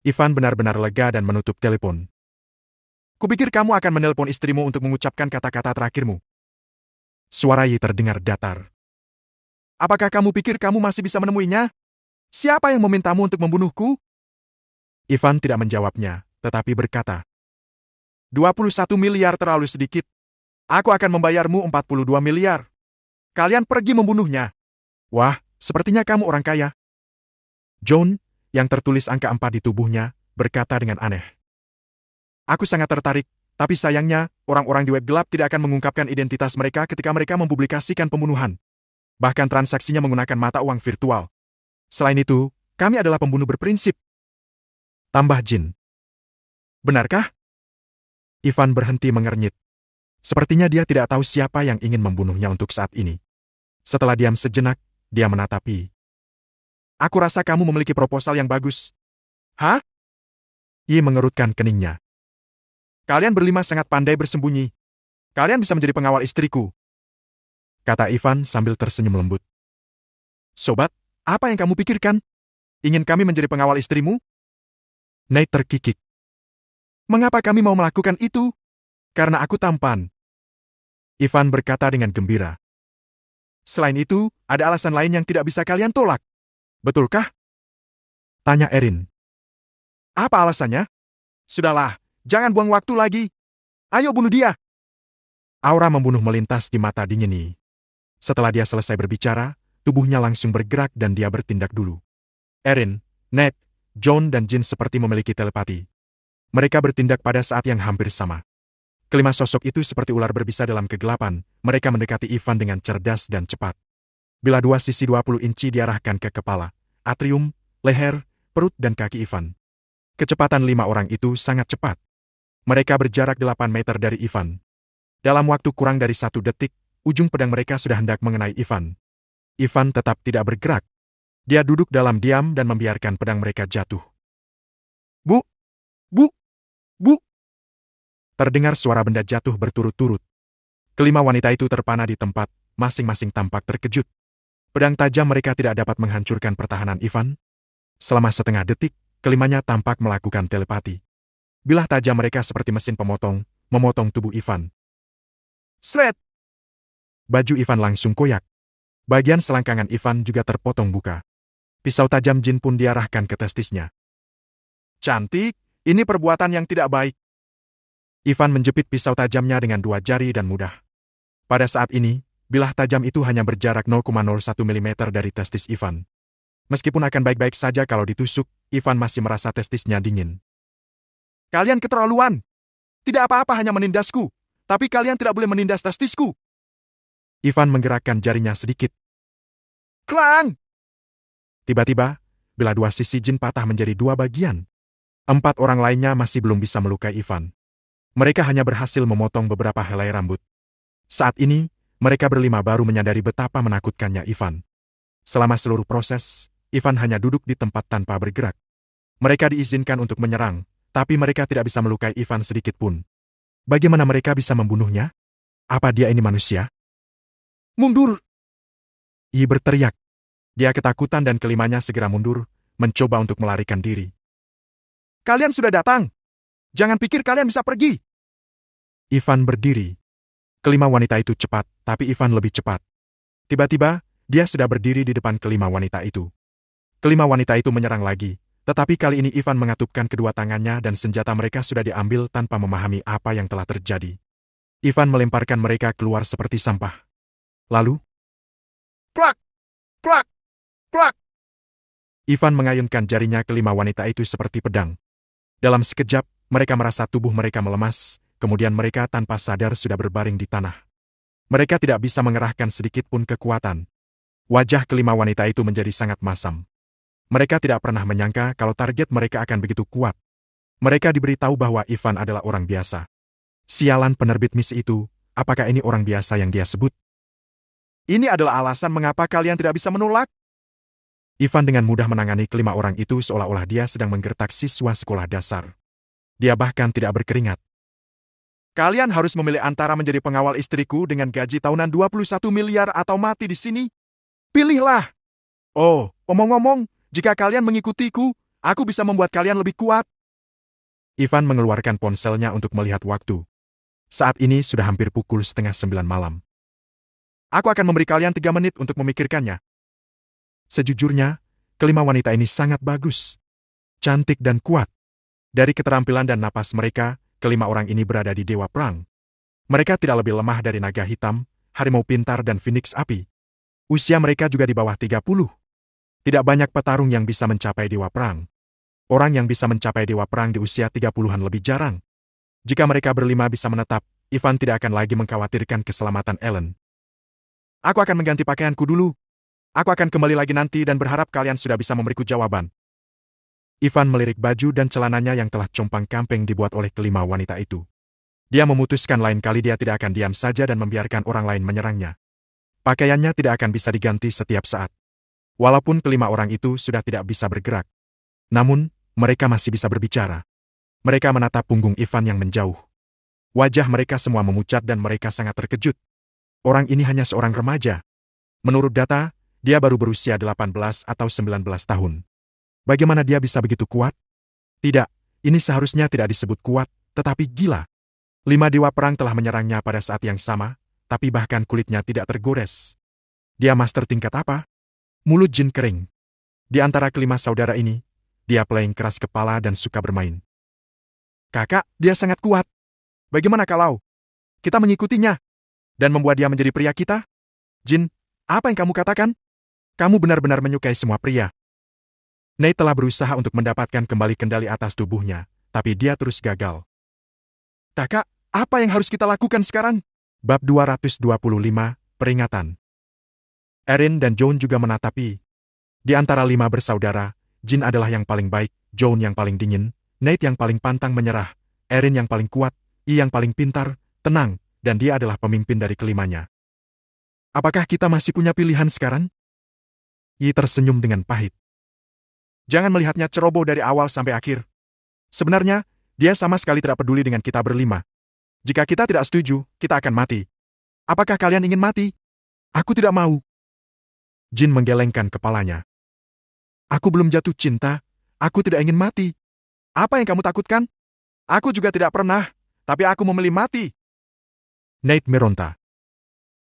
Ivan benar-benar lega dan menutup telepon. "Kupikir kamu akan menelpon istrimu untuk mengucapkan kata-kata terakhirmu." Suara Yi terdengar datar. "Apakah kamu pikir kamu masih bisa menemuinya? Siapa yang memintamu untuk membunuhku?" Ivan tidak menjawabnya, tetapi berkata, 21 miliar terlalu sedikit. Aku akan membayarmu 42 miliar. Kalian pergi membunuhnya." "Wah, sepertinya kamu orang kaya." John, yang tertulis angka 4 di tubuhnya, berkata dengan aneh. "Aku sangat tertarik, tapi sayangnya, orang-orang di web gelap tidak akan mengungkapkan identitas mereka ketika mereka mempublikasikan pembunuhan. Bahkan transaksinya menggunakan mata uang virtual. Selain itu, kami adalah pembunuh berprinsip." Tambah Jin. "Benarkah?" Ivan berhenti mengernyit. Sepertinya dia tidak tahu siapa yang ingin membunuhnya untuk saat ini. Setelah diam sejenak, dia menatapi. "Aku rasa kamu memiliki proposal yang bagus." "Hah?" Yi mengerutkan keningnya. "Kalian berlima sangat pandai bersembunyi. Kalian bisa menjadi pengawal istriku," kata Ivan sambil tersenyum lembut. "Sobat, apa yang kamu pikirkan? Ingin kami menjadi pengawal istrimu?" Nate terkikik. "Mengapa kami mau melakukan itu? Karena aku tampan." Ivan berkata dengan gembira. "Selain itu, ada alasan lain yang tidak bisa kalian tolak. Betulkah?" tanya Erin. "Apa alasannya?" "Sudahlah, jangan buang waktu lagi. Ayo bunuh dia." Aura membunuh melintas di mata dingin Yi. Setelah dia selesai berbicara, tubuhnya langsung bergerak dan dia bertindak dulu. Erin, Nate, John dan Jin seperti memiliki telepati. Mereka bertindak pada saat yang hampir sama. Kelima sosok itu seperti ular berbisa dalam kegelapan, mereka mendekati Ivan dengan cerdas dan cepat. Bila 2 sisi 20 inci diarahkan ke kepala, atrium, leher, perut dan kaki Ivan. Kecepatan 5 orang itu sangat cepat. Mereka berjarak 8 meter dari Ivan. Dalam waktu kurang dari 1 detik, ujung pedang mereka sudah hendak mengenai Ivan. Ivan tetap tidak bergerak. Dia duduk dalam diam dan membiarkan pedang mereka jatuh. Bu! Bu! Bu! Terdengar suara benda jatuh berturut-turut. Kelima wanita itu terpana di tempat, masing-masing tampak terkejut. Pedang tajam mereka tidak dapat menghancurkan pertahanan Ivan. Selama setengah detik, kelimanya tampak melakukan telepati. Bilah tajam mereka seperti mesin pemotong, memotong tubuh Ivan. Sret! Baju Ivan langsung koyak. Bagian selangkangan Ivan juga terpotong buka. Pisau tajam Jin pun diarahkan ke testisnya. Cantik, ini perbuatan yang tidak baik. Ivan menjepit pisau tajamnya dengan 2 jari dan mudah. Pada saat ini, bilah tajam itu hanya berjarak 0,01 mm dari testis Ivan. Meskipun akan baik-baik saja kalau ditusuk, Ivan masih merasa testisnya dingin. Kalian keterlaluan. Tidak apa-apa hanya menindasku, tapi kalian tidak boleh menindas testisku. Ivan menggerakkan jarinya sedikit. Klang! Tiba-tiba, bilah 2 sisi Jin patah menjadi 2 bagian. 4 orang lainnya masih belum bisa melukai Ivan. Mereka hanya berhasil memotong beberapa helai rambut. Saat ini, mereka berlima baru menyadari betapa menakutkannya Ivan. Selama seluruh proses, Ivan hanya duduk di tempat tanpa bergerak. Mereka diizinkan untuk menyerang, tapi mereka tidak bisa melukai Ivan sedikit pun. Bagaimana mereka bisa membunuhnya? Apa dia ini manusia? Mundur! Yi berteriak. Dia ketakutan dan kelimanya segera mundur, mencoba untuk melarikan diri. Kalian sudah datang! Jangan pikir kalian bisa pergi! Ivan berdiri. Kelima wanita itu cepat, tapi Ivan lebih cepat. Tiba-tiba, dia sudah berdiri di depan kelima wanita itu. Kelima wanita itu menyerang lagi, tetapi kali ini Ivan mengatupkan kedua tangannya dan senjata mereka sudah diambil tanpa memahami apa yang telah terjadi. Ivan melemparkan mereka keluar seperti sampah. Lalu, plak! Plak! Plak! Ivan mengayunkan jarinya ke 5 wanita itu seperti pedang. Dalam sekejap, mereka merasa tubuh mereka melemas, kemudian mereka tanpa sadar sudah berbaring di tanah. Mereka tidak bisa mengerahkan sedikit pun kekuatan. Wajah kelima wanita itu menjadi sangat masam. Mereka tidak pernah menyangka kalau target mereka akan begitu kuat. Mereka diberitahu bahwa Ivan adalah orang biasa. Sialan penerbit misi itu, apakah ini orang biasa yang dia sebut? Ini adalah alasan mengapa kalian tidak bisa menolak? Ivan dengan mudah menangani kelima orang itu seolah-olah dia sedang menggertak siswa sekolah dasar. Dia bahkan tidak berkeringat. Kalian harus memilih antara menjadi pengawal istriku dengan gaji tahunan 21 miliar atau mati di sini. Pilihlah. Oh, omong-omong, jika kalian mengikutiku, aku bisa membuat kalian lebih kuat. Ivan mengeluarkan ponselnya untuk melihat waktu. Saat ini sudah hampir pukul 8:30 malam. Aku akan memberi kalian 3 menit untuk memikirkannya. Sejujurnya, kelima wanita ini sangat bagus. Cantik dan kuat. Dari keterampilan dan napas mereka, kelima orang ini berada di dewa perang. Mereka tidak lebih lemah dari naga hitam, harimau pintar dan phoenix api. Usia mereka juga di bawah 30. Tidak banyak petarung yang bisa mencapai dewa perang. Orang yang bisa mencapai dewa perang di usia 30-an lebih jarang. Jika mereka berlima bisa menetap, Ivan tidak akan lagi mengkhawatirkan keselamatan Ellen. Aku akan mengganti pakaianku dulu. Aku akan kembali lagi nanti dan berharap kalian sudah bisa memberiku jawaban. Ivan melirik baju dan celananya yang telah compang-camping dibuat oleh kelima wanita itu. Dia memutuskan lain kali dia tidak akan diam saja dan membiarkan orang lain menyerangnya. Pakaiannya tidak akan bisa diganti setiap saat. Walaupun kelima orang itu sudah tidak bisa bergerak. Namun, mereka masih bisa berbicara. Mereka menatap punggung Ivan yang menjauh. Wajah mereka semua memucat dan mereka sangat terkejut. Orang ini hanya seorang remaja. Menurut data, dia baru berusia 18 atau 19 tahun. Bagaimana dia bisa begitu kuat? Tidak, ini seharusnya tidak disebut kuat, tetapi gila. 5 dewa perang telah menyerangnya pada saat yang sama, tapi bahkan kulitnya tidak tergores. Dia master tingkat apa? Mulut jin kering. Di antara kelima saudara ini, dia paling keras kepala dan suka bermain. Kakak, dia sangat kuat. Bagaimana kalau kita mengikutinya dan membuat dia menjadi pria kita? Jin, apa yang kamu katakan? Kamu benar-benar menyukai semua pria. Nate telah berusaha untuk mendapatkan kembali kendali atas tubuhnya, tapi dia terus gagal. Kakak, apa yang harus kita lakukan sekarang? Bab 225, Peringatan. Erin dan Joan juga menatapi. Di antara 5 bersaudara, Jin adalah yang paling baik, Joan yang paling dingin, Nate yang paling pantang menyerah, Erin yang paling kuat, Yi yang paling pintar, tenang, dan dia adalah pemimpin dari kelimanya. Apakah kita masih punya pilihan sekarang? Yi tersenyum dengan pahit. Jangan melihatnya ceroboh dari awal sampai akhir. Sebenarnya, dia sama sekali tidak peduli dengan kita berlima. Jika kita tidak setuju, kita akan mati. Apakah kalian ingin mati? Aku tidak mau. Jin menggelengkan kepalanya. Aku belum jatuh cinta, aku tidak ingin mati. Apa yang kamu takutkan? Aku juga tidak pernah, tapi aku memilih mati. Nate meronta.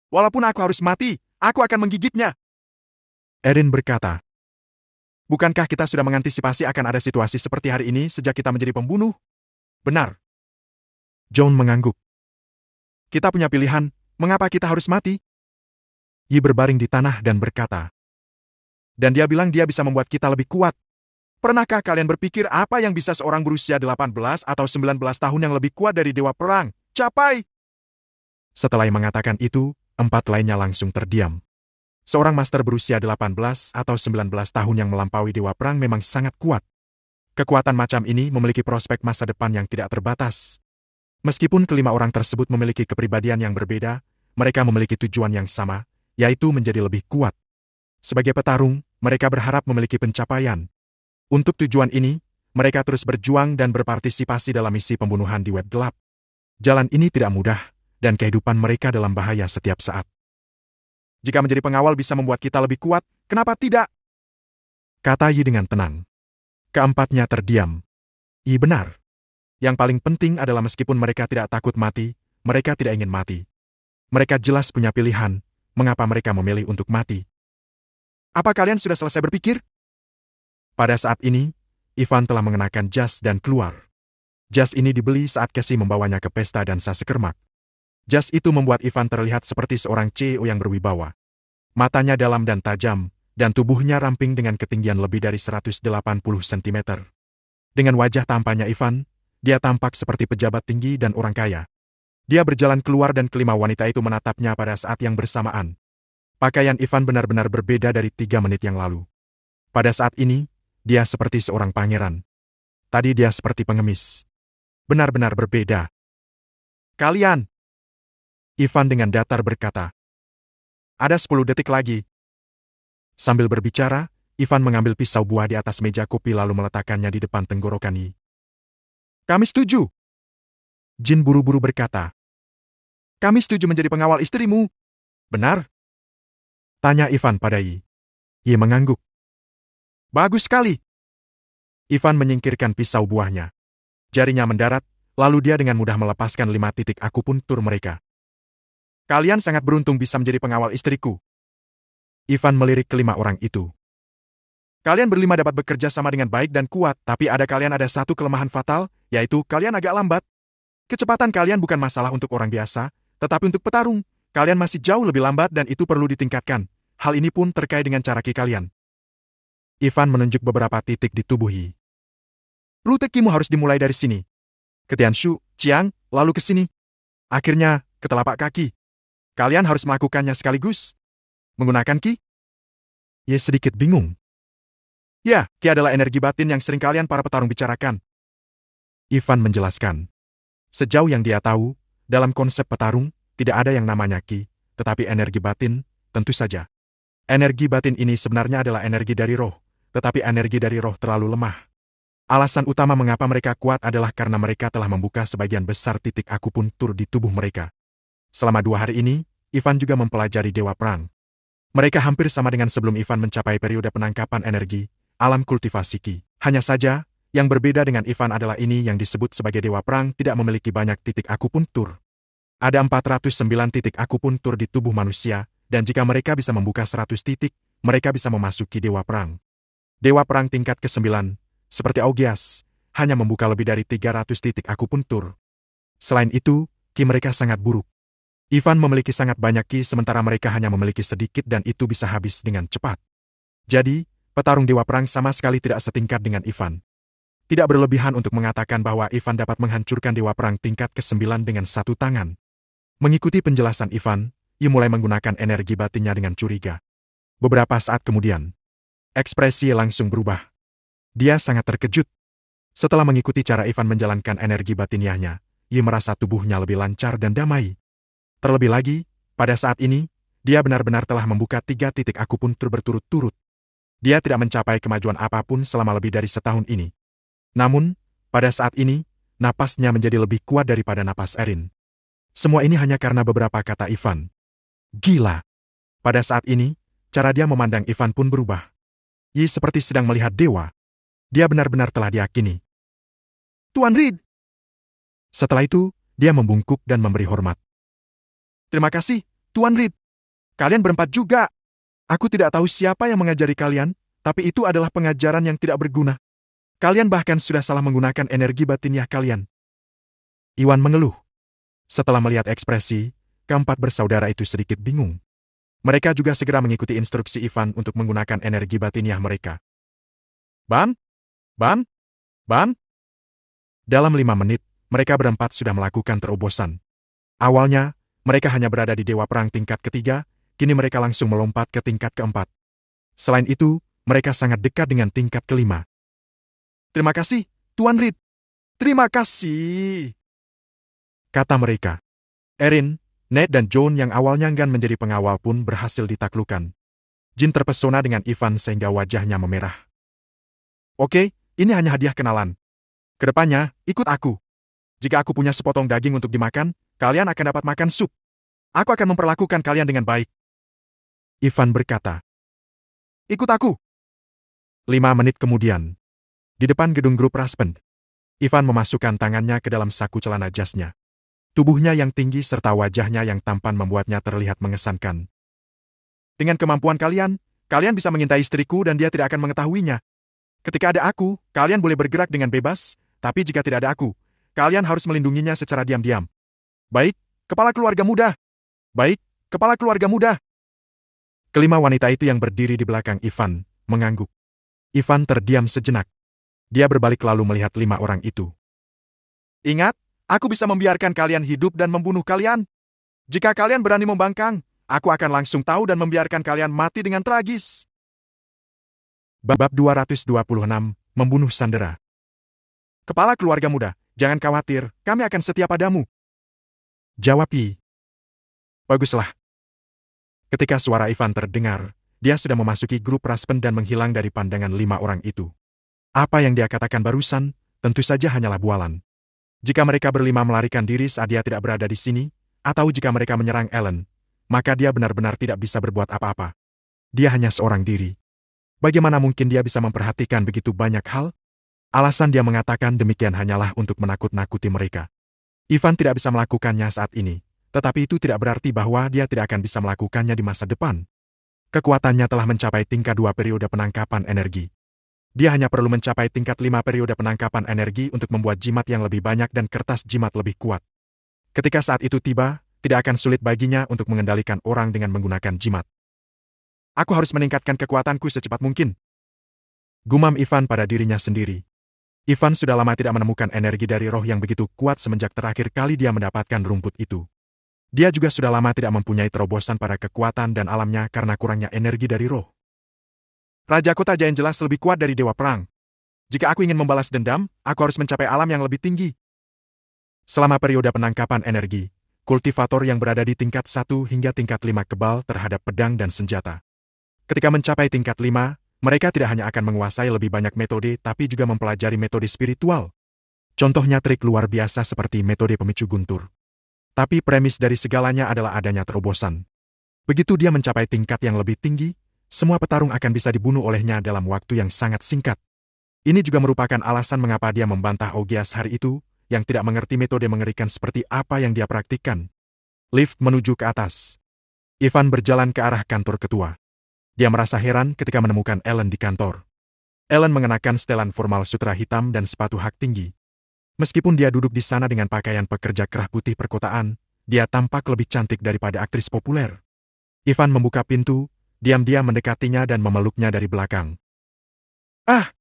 Walaupun aku harus mati, aku akan menggigitnya. Erin berkata. Bukankah kita sudah mengantisipasi akan ada situasi seperti hari ini sejak kita menjadi pembunuh? Benar. John mengangguk. Kita punya pilihan, mengapa kita harus mati? Yi berbaring di tanah dan berkata. Dan dia bilang dia bisa membuat kita lebih kuat. Pernahkah kalian berpikir apa yang bisa seorang berusia 18 atau 19 tahun yang lebih kuat dari Dewa Perang capai? Setelah mengatakan itu, 4 lainnya langsung terdiam. Seorang master berusia 18 atau 19 tahun yang melampaui Dewa Perang memang sangat kuat. Kekuatan macam ini memiliki prospek masa depan yang tidak terbatas. Meskipun kelima orang tersebut memiliki kepribadian yang berbeda, mereka memiliki tujuan yang sama, yaitu menjadi lebih kuat. Sebagai petarung, mereka berharap memiliki pencapaian. Untuk tujuan ini, mereka terus berjuang dan berpartisipasi dalam misi pembunuhan di web gelap. Jalan ini tidak mudah, dan kehidupan mereka dalam bahaya setiap saat. Jika menjadi pengawal bisa membuat kita lebih kuat, kenapa tidak? Kata Yi dengan tenang. Keempatnya terdiam. Yi benar. Yang paling penting adalah meskipun mereka tidak takut mati, mereka tidak ingin mati. Mereka jelas punya pilihan, mengapa mereka memilih untuk mati. Apa kalian sudah selesai berpikir? Pada saat ini, Ivan telah mengenakan jas dan keluar. Jas ini dibeli saat Cassie membawanya ke pesta dansa sekermak. Jas itu membuat Ivan terlihat seperti seorang CEO yang berwibawa. Matanya dalam dan tajam, dan tubuhnya ramping dengan ketinggian lebih dari 180 cm. Dengan wajah tampannya Ivan, dia tampak seperti pejabat tinggi dan orang kaya. Dia berjalan keluar dan kelima wanita itu menatapnya pada saat yang bersamaan. Pakaian Ivan benar-benar berbeda dari 3 menit yang lalu. Pada saat ini, dia seperti seorang pangeran. Tadi dia seperti pengemis. Benar-benar berbeda. Kalian! Ivan dengan datar berkata. Ada 10 detik lagi. Sambil berbicara, Ivan mengambil pisau buah di atas meja kopi lalu meletakkannya di depan tenggorokan Yi. Kami setuju. Jin buru-buru berkata. Kami setuju menjadi pengawal istrimu. Benar? Tanya Ivan pada Yi. Yi mengangguk. Bagus sekali. Ivan menyingkirkan pisau buahnya. Jarinya mendarat, lalu dia dengan mudah melepaskan 5 titik akupuntur mereka. Kalian sangat beruntung bisa menjadi pengawal istriku. Ivan melirik kelima orang itu. Kalian berlima dapat bekerja sama dengan baik dan kuat, tapi kalian ada satu kelemahan fatal, yaitu kalian agak lambat. Kecepatan kalian bukan masalah untuk orang biasa, tetapi untuk petarung, kalian masih jauh lebih lambat dan itu perlu ditingkatkan. Hal ini pun terkait dengan cara ki kalian. Ivan menunjuk beberapa titik di tubuh Yi. Rute kimu harus dimulai dari sini. Ke Tianshu, Chiang, lalu ke sini. Akhirnya, ke telapak kaki. Kalian harus melakukannya sekaligus. Menggunakan ki? Ye sedikit bingung. Ya, ki adalah energi batin yang sering kalian para petarung bicarakan. Ivan menjelaskan. Sejauh yang dia tahu, dalam konsep petarung, tidak ada yang namanya ki, tetapi energi batin, tentu saja. Energi batin ini sebenarnya adalah energi dari roh, tetapi energi dari roh terlalu lemah. Alasan utama mengapa mereka kuat adalah karena mereka telah membuka sebagian besar titik akupuntur di tubuh mereka. Selama 2 hari ini, Ivan juga mempelajari Dewa Perang. Mereka hampir sama dengan sebelum Ivan mencapai periode penangkapan energi, alam kultivasi ki. Hanya saja, yang berbeda dengan Ivan adalah ini yang disebut sebagai Dewa Perang tidak memiliki banyak titik akupuntur. Ada 409 titik akupuntur di tubuh manusia, dan jika mereka bisa membuka 100 titik, mereka bisa memasuki Dewa Perang. Dewa Perang tingkat ke-9, seperti Augias, hanya membuka lebih dari 300 titik akupuntur. Selain itu, ki mereka sangat buruk. Ivan memiliki sangat banyak ki sementara mereka hanya memiliki sedikit dan itu bisa habis dengan cepat. Jadi, petarung Dewa Perang sama sekali tidak setingkat dengan Ivan. Tidak berlebihan untuk mengatakan bahwa Ivan dapat menghancurkan Dewa Perang tingkat ke-9 dengan 1 tangan. Mengikuti penjelasan Ivan, Yi mulai menggunakan energi batinnya dengan curiga. Beberapa saat kemudian, ekspresi langsung berubah. Dia sangat terkejut. Setelah mengikuti cara Ivan menjalankan energi batiniahnya, Yi merasa tubuhnya lebih lancar dan damai. Terlebih lagi, pada saat ini, dia benar-benar telah membuka 3 titik akupuntur berturut-turut. Dia tidak mencapai kemajuan apapun selama lebih dari setahun ini. Namun, pada saat ini, napasnya menjadi lebih kuat daripada napas Erin. Semua ini hanya karena beberapa kata Ivan. Gila. Pada saat ini, cara dia memandang Ivan pun berubah. Yi seperti sedang melihat dewa. Dia benar-benar telah diyakini. Tuan Reed! Setelah itu, dia membungkuk dan memberi hormat. Terima kasih, Tuan Reed. Kalian berempat juga. Aku tidak tahu siapa yang mengajari kalian, tapi itu adalah pengajaran yang tidak berguna. Kalian bahkan sudah salah menggunakan energi batiniah kalian. Iwan mengeluh. Setelah melihat ekspresi, keempat bersaudara itu sedikit bingung. Mereka juga segera mengikuti instruksi Ivan untuk menggunakan energi batiniah mereka. Ban! Ban! Ban! Dalam 5 menit, mereka berempat sudah melakukan terobosan. Awalnya, mereka hanya berada di Dewa Perang tingkat ketiga, kini mereka langsung melompat ke tingkat keempat. Selain itu, mereka sangat dekat dengan tingkat kelima. Terima kasih, Tuan Reed. Terima kasih, kata mereka. Erin, Ned dan John yang awalnya enggan menjadi pengawal pun berhasil ditaklukkan. Jin terpesona dengan Ivan sehingga wajahnya memerah. Oke, ini hanya hadiah kenalan. Kedepannya, ikut aku. Jika aku punya sepotong daging untuk dimakan, kalian akan dapat makan sup. Aku akan memperlakukan kalian dengan baik. Ivan berkata. Ikut aku. 5 menit kemudian. Di depan gedung grup Raspend, Ivan memasukkan tangannya ke dalam saku celana jasnya. Tubuhnya yang tinggi serta wajahnya yang tampan membuatnya terlihat mengesankan. Dengan kemampuan kalian, kalian bisa mengintai istriku dan dia tidak akan mengetahuinya. Ketika ada aku, kalian boleh bergerak dengan bebas, tapi jika tidak ada aku, kalian harus melindunginya secara diam-diam. Baik, kepala keluarga muda. Baik, kepala keluarga muda. Kelima wanita itu yang berdiri di belakang Ivan, mengangguk. Ivan terdiam sejenak. Dia berbalik lalu melihat 5 orang itu. Ingat, aku bisa membiarkan kalian hidup dan membunuh kalian. Jika kalian berani membangkang, aku akan langsung tahu dan membiarkan kalian mati dengan tragis. Bab 226, Membunuh Sandera. Kepala keluarga muda, jangan khawatir, kami akan setia padamu. Jawab Yi. Baguslah. Ketika suara Ivan terdengar, dia sudah memasuki grup Raspend dan menghilang dari pandangan 5 orang itu. Apa yang dia katakan barusan, tentu saja hanyalah bualan. Jika mereka berlima melarikan diri saat dia tidak berada di sini, atau jika mereka menyerang Ellen, maka dia benar-benar tidak bisa berbuat apa-apa. Dia hanya seorang diri. Bagaimana mungkin dia bisa memperhatikan begitu banyak hal? Alasan dia mengatakan demikian hanyalah untuk menakut-nakuti mereka. Ivan tidak bisa melakukannya saat ini, tetapi itu tidak berarti bahwa dia tidak akan bisa melakukannya di masa depan. Kekuatannya telah mencapai tingkat 2 periode penangkapan energi. Dia hanya perlu mencapai tingkat 5 periode penangkapan energi untuk membuat jimat yang lebih banyak dan kertas jimat lebih kuat. Ketika saat itu tiba, tidak akan sulit baginya untuk mengendalikan orang dengan menggunakan jimat. Aku harus meningkatkan kekuatanku secepat mungkin. Gumam Ivan pada dirinya sendiri. Ivan sudah lama tidak menemukan energi dari roh yang begitu kuat semenjak terakhir kali dia mendapatkan rumput itu. Dia juga sudah lama tidak mempunyai terobosan pada kekuatan dan alamnya karena kurangnya energi dari roh. Raja Kota Giant jelas lebih kuat dari Dewa Perang. Jika aku ingin membalas dendam, aku harus mencapai alam yang lebih tinggi. Selama periode penangkapan energi, kultivator yang berada di tingkat 1 hingga tingkat 5 kebal terhadap pedang dan senjata. Ketika mencapai tingkat 5, mereka tidak hanya akan menguasai lebih banyak metode tapi juga mempelajari metode spiritual. Contohnya trik luar biasa seperti metode pemicu guntur. Tapi premis dari segalanya adalah adanya terobosan. Begitu dia mencapai tingkat yang lebih tinggi, semua petarung akan bisa dibunuh olehnya dalam waktu yang sangat singkat. Ini juga merupakan alasan mengapa dia membantah Augeas hari itu, yang tidak mengerti metode mengerikan seperti apa yang dia praktikkan. Lift menuju ke atas. Ivan berjalan ke arah kantor ketua. Dia merasa heran ketika menemukan Ellen di kantor. Ellen mengenakan setelan formal sutra hitam dan sepatu hak tinggi. Meskipun dia duduk di sana dengan pakaian pekerja kerah putih perkotaan, dia tampak lebih cantik daripada aktris populer. Ivan membuka pintu, diam-diam mendekatinya dan memeluknya dari belakang. Ah!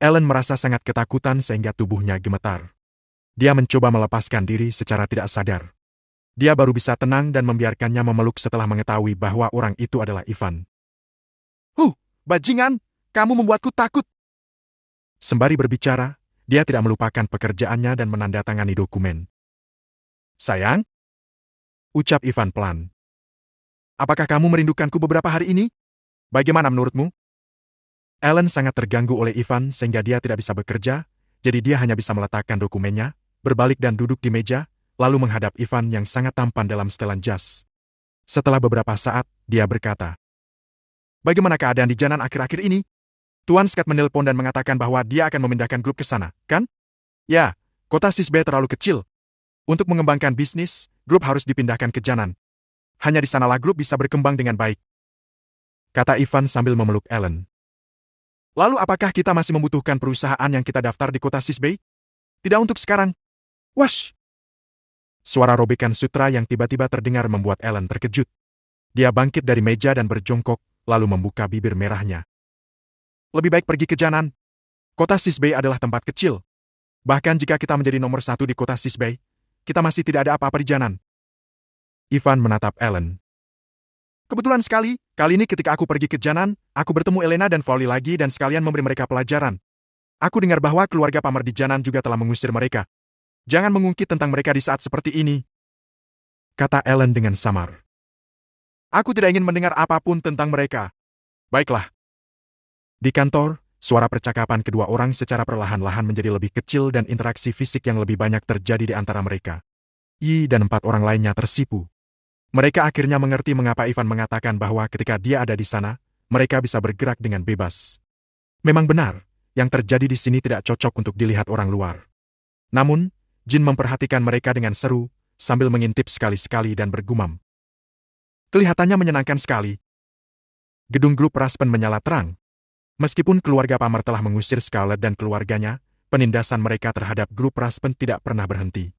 Ellen merasa sangat ketakutan sehingga tubuhnya gemetar. Dia mencoba melepaskan diri secara tidak sadar. Dia baru bisa tenang dan membiarkannya memeluk setelah mengetahui bahwa orang itu adalah Ivan. Bajingan, kamu membuatku takut. Sembari berbicara, dia tidak melupakan pekerjaannya dan menandatangani dokumen. Sayang? Ucap Ivan pelan. Apakah kamu merindukanku beberapa hari ini? Bagaimana menurutmu? Ellen sangat terganggu oleh Ivan sehingga dia tidak bisa bekerja, jadi dia hanya bisa meletakkan dokumennya, berbalik dan duduk di meja, lalu menghadap Ivan yang sangat tampan dalam setelan jas. Setelah beberapa saat, dia berkata, "Bagaimana keadaan di Janan akhir-akhir ini? Tuan Scott menelpon dan mengatakan bahwa dia akan memindahkan grup ke sana, kan? Ya, kota Sisbe terlalu kecil. Untuk mengembangkan bisnis, grup harus dipindahkan ke Janan. Hanya di sanalah grup bisa berkembang dengan baik," kata Ivan sambil memeluk Ellen. "Lalu apakah kita masih membutuhkan perusahaan yang kita daftar di kota Sisbe? Tidak untuk sekarang." Wash! Suara robekan sutra yang tiba-tiba terdengar membuat Ellen terkejut. Dia bangkit dari meja dan berjongkok, lalu membuka bibir merahnya. "Lebih baik pergi ke Janan. Kota Sisbe adalah tempat kecil. Bahkan jika kita menjadi nomor 1 di kota Sisbe, kita masih tidak ada apa-apa di Janan." Ivan menatap Ellen. "Kebetulan sekali, kali ini ketika aku pergi ke Janan, aku bertemu Elena dan Folly lagi dan sekalian memberi mereka pelajaran. Aku dengar bahwa keluarga Pamer di Janan juga telah mengusir mereka. Jangan mengungkit tentang mereka di saat seperti ini," kata Ellen dengan samar. "Aku tidak ingin mendengar apapun tentang mereka." "Baiklah." Di kantor, suara percakapan kedua orang secara perlahan-lahan menjadi lebih kecil dan interaksi fisik yang lebih banyak terjadi di antara mereka. Yi dan 4 orang lainnya tersipu. Mereka akhirnya mengerti mengapa Ivan mengatakan bahwa ketika dia ada di sana, mereka bisa bergerak dengan bebas. Memang benar, yang terjadi di sini tidak cocok untuk dilihat orang luar. Namun, Jin memperhatikan mereka dengan seru, sambil mengintip sekali-sekali dan bergumam. "Kelihatannya menyenangkan sekali." Gedung grup Raspen menyala terang. Meskipun keluarga Pamer telah mengusir Scarlett dan keluarganya, penindasan mereka terhadap grup Raspen tidak pernah berhenti.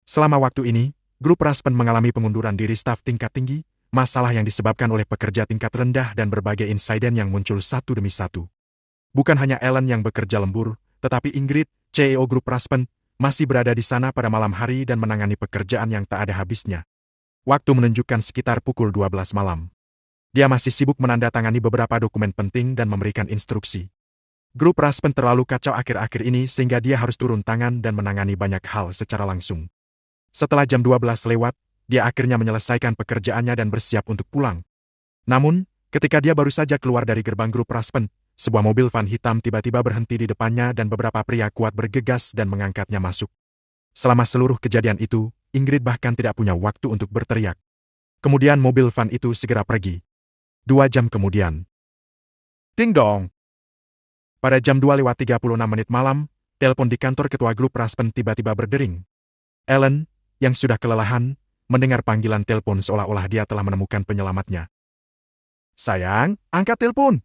Selama waktu ini, grup Raspen mengalami pengunduran diri staf tingkat tinggi, masalah yang disebabkan oleh pekerja tingkat rendah dan berbagai insiden yang muncul satu demi satu. Bukan hanya Ellen yang bekerja lembur, tetapi Ingrid, CEO grup Raspen, masih berada di sana pada malam hari dan menangani pekerjaan yang tak ada habisnya. Waktu menunjukkan sekitar pukul 12 malam. Dia masih sibuk menandatangani beberapa dokumen penting dan memberikan instruksi. Grup Raspen terlalu kacau akhir-akhir ini sehingga dia harus turun tangan dan menangani banyak hal secara langsung. Setelah jam 12 lewat, dia akhirnya menyelesaikan pekerjaannya dan bersiap untuk pulang. Namun, ketika dia baru saja keluar dari gerbang grup Raspen, sebuah mobil van hitam tiba-tiba berhenti di depannya dan beberapa pria kuat bergegas dan mengangkatnya masuk. Selama seluruh kejadian itu, Ingrid bahkan tidak punya waktu untuk berteriak. Kemudian mobil van itu segera pergi. 2 jam kemudian. Ding dong! Pada jam 2:36 malam, telepon di kantor ketua grup Raspen tiba-tiba berdering. Ellen, yang sudah kelelahan, mendengar panggilan telepon seolah-olah dia telah menemukan penyelamatnya. "Sayang, angkat telepon.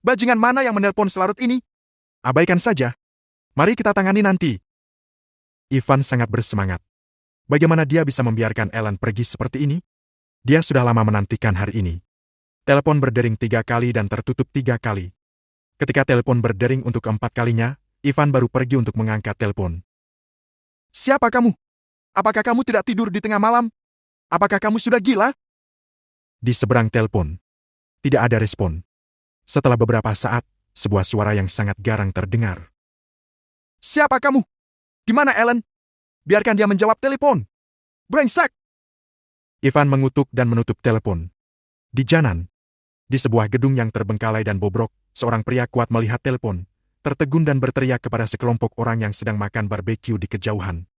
Bajingan mana yang menelpon selarut ini? Abaikan saja. Mari kita tangani nanti." Ivan sangat bersemangat. Bagaimana dia bisa membiarkan Ellen pergi seperti ini? Dia sudah lama menantikan hari ini. Telepon berdering 3 kali dan tertutup 3 kali. Ketika telepon berdering untuk keempat kalinya, Ivan baru pergi untuk mengangkat telepon. "Siapa kamu? Apakah kamu tidak tidur di tengah malam? Apakah kamu sudah gila?" Di seberang telepon. Tidak ada respon. Setelah beberapa saat, sebuah suara yang sangat garang terdengar. "Siapa kamu? Di mana Ellen? Biarkan dia menjawab telepon. Brengsek!" Ivan mengutuk dan menutup telepon. Di Janan. Di sebuah gedung yang terbengkalai dan bobrok, seorang pria kuat melihat telepon, tertegun dan berteriak kepada sekelompok orang yang sedang makan barbeque di kejauhan.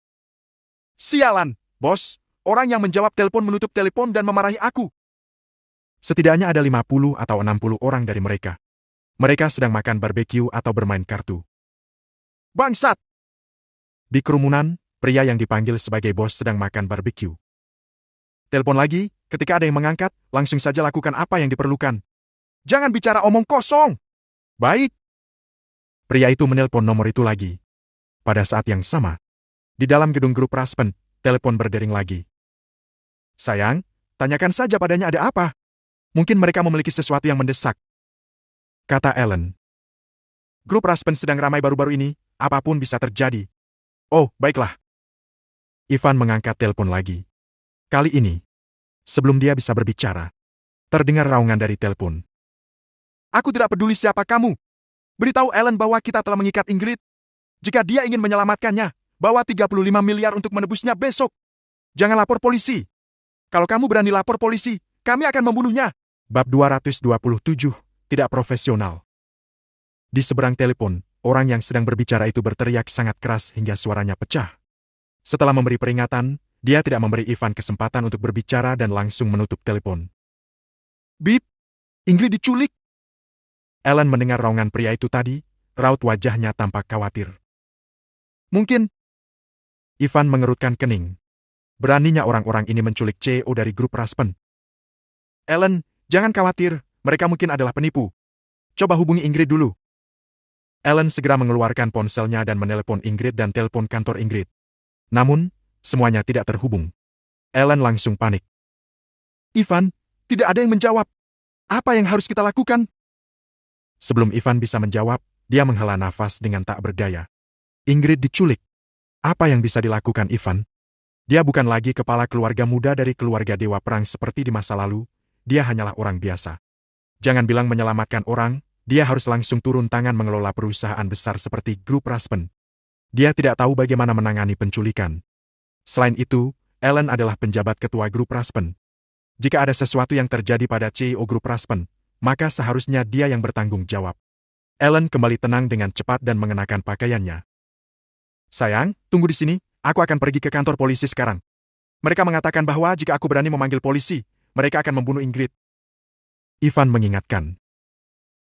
"Sialan, bos! Orang yang menjawab telepon menutup telepon dan memarahi aku." Setidaknya ada 50 atau 60 orang dari mereka. Mereka sedang makan barbeque atau bermain kartu. "Bangsat!" Di kerumunan, pria yang dipanggil sebagai bos sedang makan barbeque. "Telepon lagi, ketika ada yang mengangkat, langsung saja lakukan apa yang diperlukan. Jangan bicara omong kosong." "Baik." Pria itu menelpon nomor itu lagi. Pada saat yang sama, di dalam gedung grup Raspen, telepon berdering lagi. "Sayang, tanyakan saja padanya ada apa. Mungkin mereka memiliki sesuatu yang mendesak," kata Ellen. "Grup Raspen sedang ramai baru-baru ini, apapun bisa terjadi." "Oh, baiklah." Ivan mengangkat telepon lagi. Kali ini, sebelum dia bisa berbicara, terdengar raungan dari telepon. "Aku tidak peduli siapa kamu. Beritahu Ellen bahwa kita telah mengikat Ingrid. Jika dia ingin menyelamatkannya, bawa 35 miliar untuk menebusnya besok. Jangan lapor polisi." Kalau kamu berani lapor polisi, kami akan membunuhnya. Bab 227, tidak profesional. Di seberang telepon, orang yang sedang berbicara itu berteriak sangat keras hingga suaranya pecah. Setelah memberi peringatan, dia tidak memberi Ivan kesempatan untuk berbicara dan langsung menutup telepon. Bip! Ingrid diculik! Ellen mendengar raungan pria itu tadi, raut wajahnya tampak khawatir. Mungkin. Ivan mengerutkan kening. Beraninya orang-orang ini menculik CEO dari grup Raspen. Ellen, jangan khawatir, mereka mungkin adalah penipu. Coba hubungi Ingrid dulu. Ellen segera mengeluarkan ponselnya dan menelepon Ingrid dan telepon kantor Ingrid. Namun, semuanya tidak terhubung. Ellen langsung panik. Ivan, tidak ada yang menjawab. Apa yang harus kita lakukan? Sebelum Ivan bisa menjawab, dia menghela nafas dengan tak berdaya. Ingrid diculik. Apa yang bisa dilakukan Ivan? Dia bukan lagi kepala keluarga muda dari keluarga dewa perang seperti di masa lalu, dia hanyalah orang biasa. Jangan bilang menyelamatkan orang, dia harus langsung turun tangan mengelola perusahaan besar seperti grup Raspen. Dia tidak tahu bagaimana menangani penculikan. Selain itu, Ellen adalah penjabat ketua grup Raspen. Jika ada sesuatu yang terjadi pada CEO grup Raspen, maka seharusnya dia yang bertanggung jawab. Ellen kembali tenang dengan cepat dan mengenakan pakaiannya. Sayang, tunggu di sini, aku akan pergi ke kantor polisi sekarang. Mereka mengatakan bahwa jika aku berani memanggil polisi, mereka akan membunuh Ingrid. Ivan mengingatkan.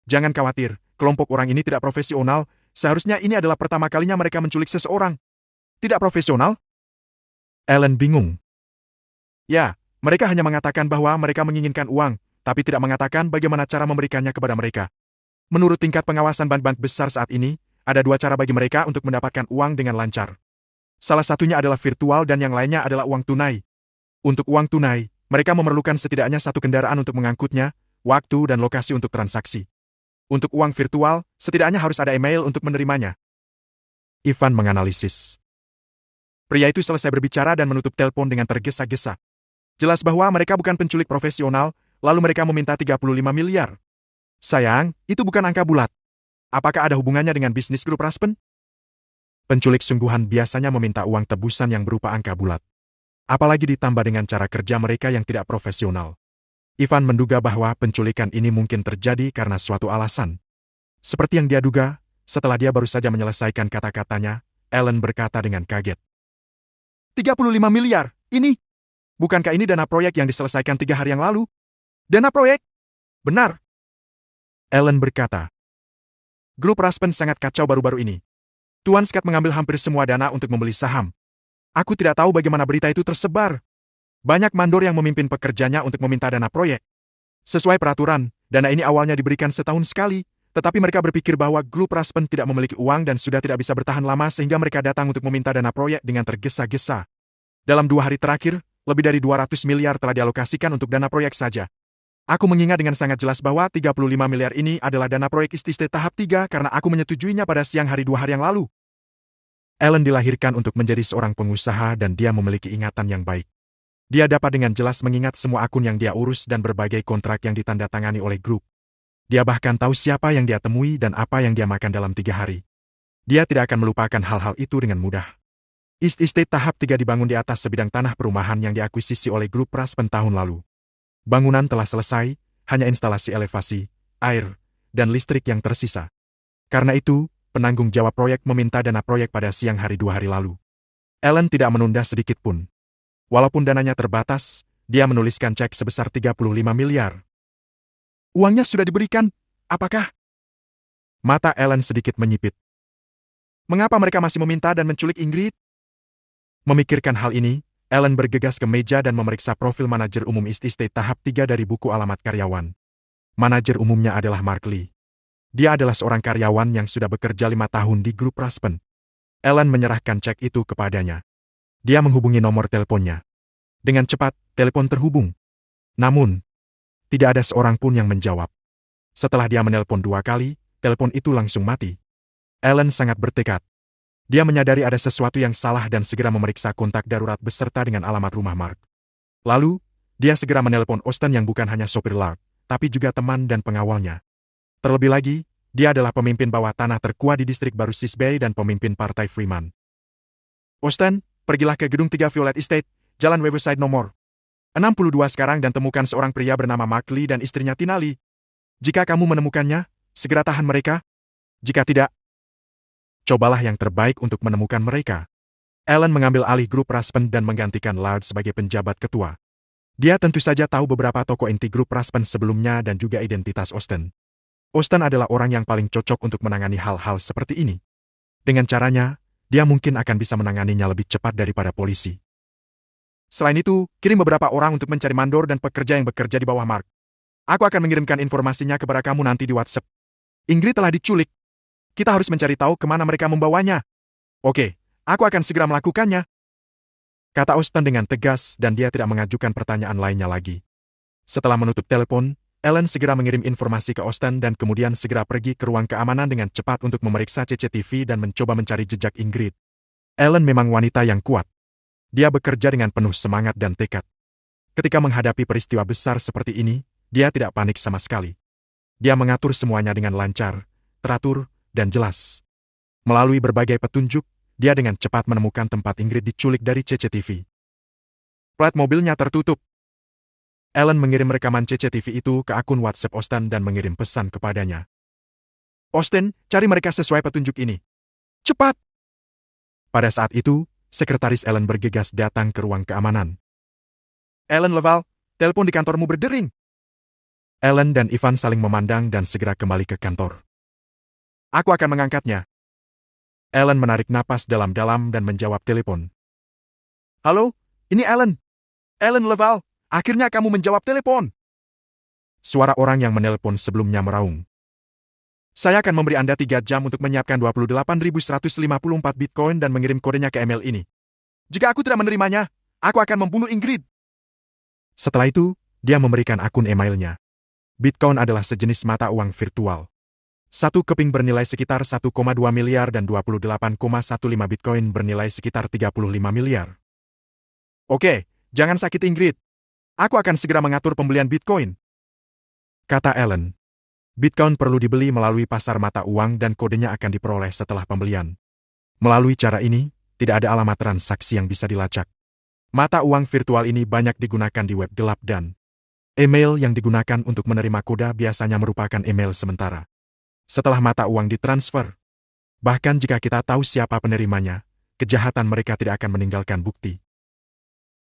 Jangan khawatir, kelompok orang ini tidak profesional, seharusnya ini adalah pertama kalinya mereka menculik seseorang. Tidak profesional? Ellen bingung. Ya, mereka hanya mengatakan bahwa mereka menginginkan uang, tapi tidak mengatakan bagaimana cara memberikannya kepada mereka. Menurut tingkat pengawasan bank-bank besar saat ini, ada dua cara bagi mereka untuk mendapatkan uang dengan lancar. Salah satunya adalah virtual dan yang lainnya adalah uang tunai. Untuk uang tunai, mereka memerlukan setidaknya satu kendaraan untuk mengangkutnya, waktu dan lokasi untuk transaksi. Untuk uang virtual, setidaknya harus ada email untuk menerimanya. Ivan menganalisis. Pria itu selesai berbicara dan menutup telepon dengan tergesa-gesa. Jelas bahwa mereka bukan penculik profesional, lalu mereka meminta 35 miliar. Sayang, itu bukan angka bulat. Apakah ada hubungannya dengan bisnis grup Raspen? Penculik sungguhan biasanya meminta uang tebusan yang berupa angka bulat. Apalagi ditambah dengan cara kerja mereka yang tidak profesional. Ivan menduga bahwa penculikan ini mungkin terjadi karena suatu alasan. Seperti yang dia duga, setelah dia baru saja menyelesaikan kata-katanya, Ellen berkata dengan kaget. 35 miliar, ini? Bukankah ini dana proyek yang diselesaikan 3 hari yang lalu? Dana proyek? Benar. Ellen berkata. Grup Raspen sangat kacau baru-baru ini. Tuan Scott mengambil hampir semua dana untuk membeli saham. Aku tidak tahu bagaimana berita itu tersebar. Banyak mandor yang memimpin pekerjanya untuk meminta dana proyek. Sesuai peraturan, dana ini awalnya diberikan setahun sekali, tetapi mereka berpikir bahwa grup Raspen tidak memiliki uang dan sudah tidak bisa bertahan lama sehingga mereka datang untuk meminta dana proyek dengan tergesa-gesa. Dalam 2 hari terakhir, lebih dari 200 miliar telah dialokasikan untuk dana proyek saja. Aku mengingat dengan sangat jelas bahwa 35 miliar ini adalah dana proyek ististe tahap 3 karena aku menyetujuinya pada siang hari 2 hari yang lalu. Ellen dilahirkan untuk menjadi seorang pengusaha dan dia memiliki ingatan yang baik. Dia dapat dengan jelas mengingat semua akun yang dia urus dan berbagai kontrak yang ditandatangani oleh grup. Dia bahkan tahu siapa yang dia temui dan apa yang dia makan dalam 3 hari. Dia tidak akan melupakan hal-hal itu dengan mudah. East Estate tahap 3 dibangun di atas sebidang tanah perumahan yang diakuisisi oleh grup Raspen tahun lalu. Bangunan telah selesai, hanya instalasi elevasi, air, dan listrik yang tersisa. Karena itu, penanggung jawab proyek meminta dana proyek pada siang hari 2 hari lalu. Ellen tidak menunda sedikit pun. Walaupun dananya terbatas, dia menuliskan cek sebesar 35 miliar. Uangnya sudah diberikan, apakah? Mata Ellen sedikit menyipit. Mengapa mereka masih meminta dan menculik Ingrid? Memikirkan hal ini, Ellen bergegas ke meja dan memeriksa profil manajer umum East Estate tahap 3 dari buku alamat karyawan. Manajer umumnya adalah Mark Lee. Dia adalah seorang karyawan yang sudah bekerja 5 tahun di grup Raspen. Ellen menyerahkan cek itu kepadanya. Dia menghubungi nomor teleponnya. Dengan cepat, telepon terhubung. Namun, tidak ada seorang pun yang menjawab. Setelah dia menelpon 2 kali, telepon itu langsung mati. Ellen sangat bertekad. Dia menyadari ada sesuatu yang salah dan segera memeriksa kontak darurat beserta dengan alamat rumah Mark. Lalu, dia segera menelpon Austin yang bukan hanya sopir Lark, tapi juga teman dan pengawalnya. Terlebih lagi, dia adalah pemimpin bawah tanah terkuat di distrik baru Sis Bay dan pemimpin Partai Freeman. Austin, pergilah ke gedung 3 Violet Estate, Jalan Website nomor 62 sekarang dan temukan seorang pria bernama Mark Lee dan istrinya Tina Lee. Jika kamu menemukannya, segera tahan mereka. Jika tidak, cobalah yang terbaik untuk menemukan mereka. Ellen mengambil alih grup Raspen dan menggantikan Lard sebagai penjabat ketua. Dia tentu saja tahu beberapa tokoh inti grup Raspen sebelumnya dan juga identitas Austen. Austen adalah orang yang paling cocok untuk menangani hal-hal seperti ini. Dengan caranya, dia mungkin akan bisa menanganinya lebih cepat daripada polisi. Selain itu, kirim beberapa orang untuk mencari mandor dan pekerja yang bekerja di bawah Mark. Aku akan mengirimkan informasinya kepada kamu nanti di WhatsApp. Ingrid telah diculik. Kita harus mencari tahu kemana mereka membawanya. Oke, aku akan segera melakukannya, kata Austen dengan tegas dan dia tidak mengajukan pertanyaan lainnya lagi. Setelah menutup telepon, Ellen segera mengirim informasi ke Austen dan kemudian segera pergi ke ruang keamanan dengan cepat untuk memeriksa CCTV dan mencoba mencari jejak Ingrid. Ellen memang wanita yang kuat. Dia bekerja dengan penuh semangat dan tekad. Ketika menghadapi peristiwa besar seperti ini, dia tidak panik sama sekali. Dia mengatur semuanya dengan lancar, teratur, dan jelas. Melalui berbagai petunjuk, dia dengan cepat menemukan tempat Ingrid diculik dari CCTV. Plat mobilnya tertutup. Ellen mengirim rekaman CCTV itu ke akun WhatsApp Austen dan mengirim pesan kepadanya. Austen, cari mereka sesuai petunjuk ini. Cepat! Pada saat itu, sekretaris Ellen bergegas datang ke ruang keamanan. Ellen Leval, telepon di kantormu berdering. Ellen dan Ivan saling memandang dan segera kembali ke kantor. Aku akan mengangkatnya. Ellen menarik napas dalam-dalam dan menjawab telepon. Halo, ini Ellen. Ellen Leval, akhirnya kamu menjawab telepon. Suara orang yang menelpon sebelumnya meraung. Saya akan memberi Anda 3 jam untuk menyiapkan 28.154 Bitcoin dan mengirim kodenya ke email ini. Jika aku tidak menerimanya, aku akan membunuh Ingrid. Setelah itu, dia memberikan akun emailnya. Bitcoin adalah sejenis mata uang virtual. Satu keping bernilai sekitar 1,2 miliar dan 28,15 Bitcoin bernilai sekitar 35 miliar. Oke, jangan sakit Ingrid. Aku akan segera mengatur pembelian Bitcoin, kata Ellen. Bitcoin perlu dibeli melalui pasar mata uang dan kodenya akan diperoleh setelah pembelian. Melalui cara ini, tidak ada alamat transaksi yang bisa dilacak. Mata uang virtual ini banyak digunakan di web gelap dan email yang digunakan untuk menerima kode biasanya merupakan email sementara. Setelah mata uang ditransfer, bahkan jika kita tahu siapa penerimanya, kejahatan mereka tidak akan meninggalkan bukti.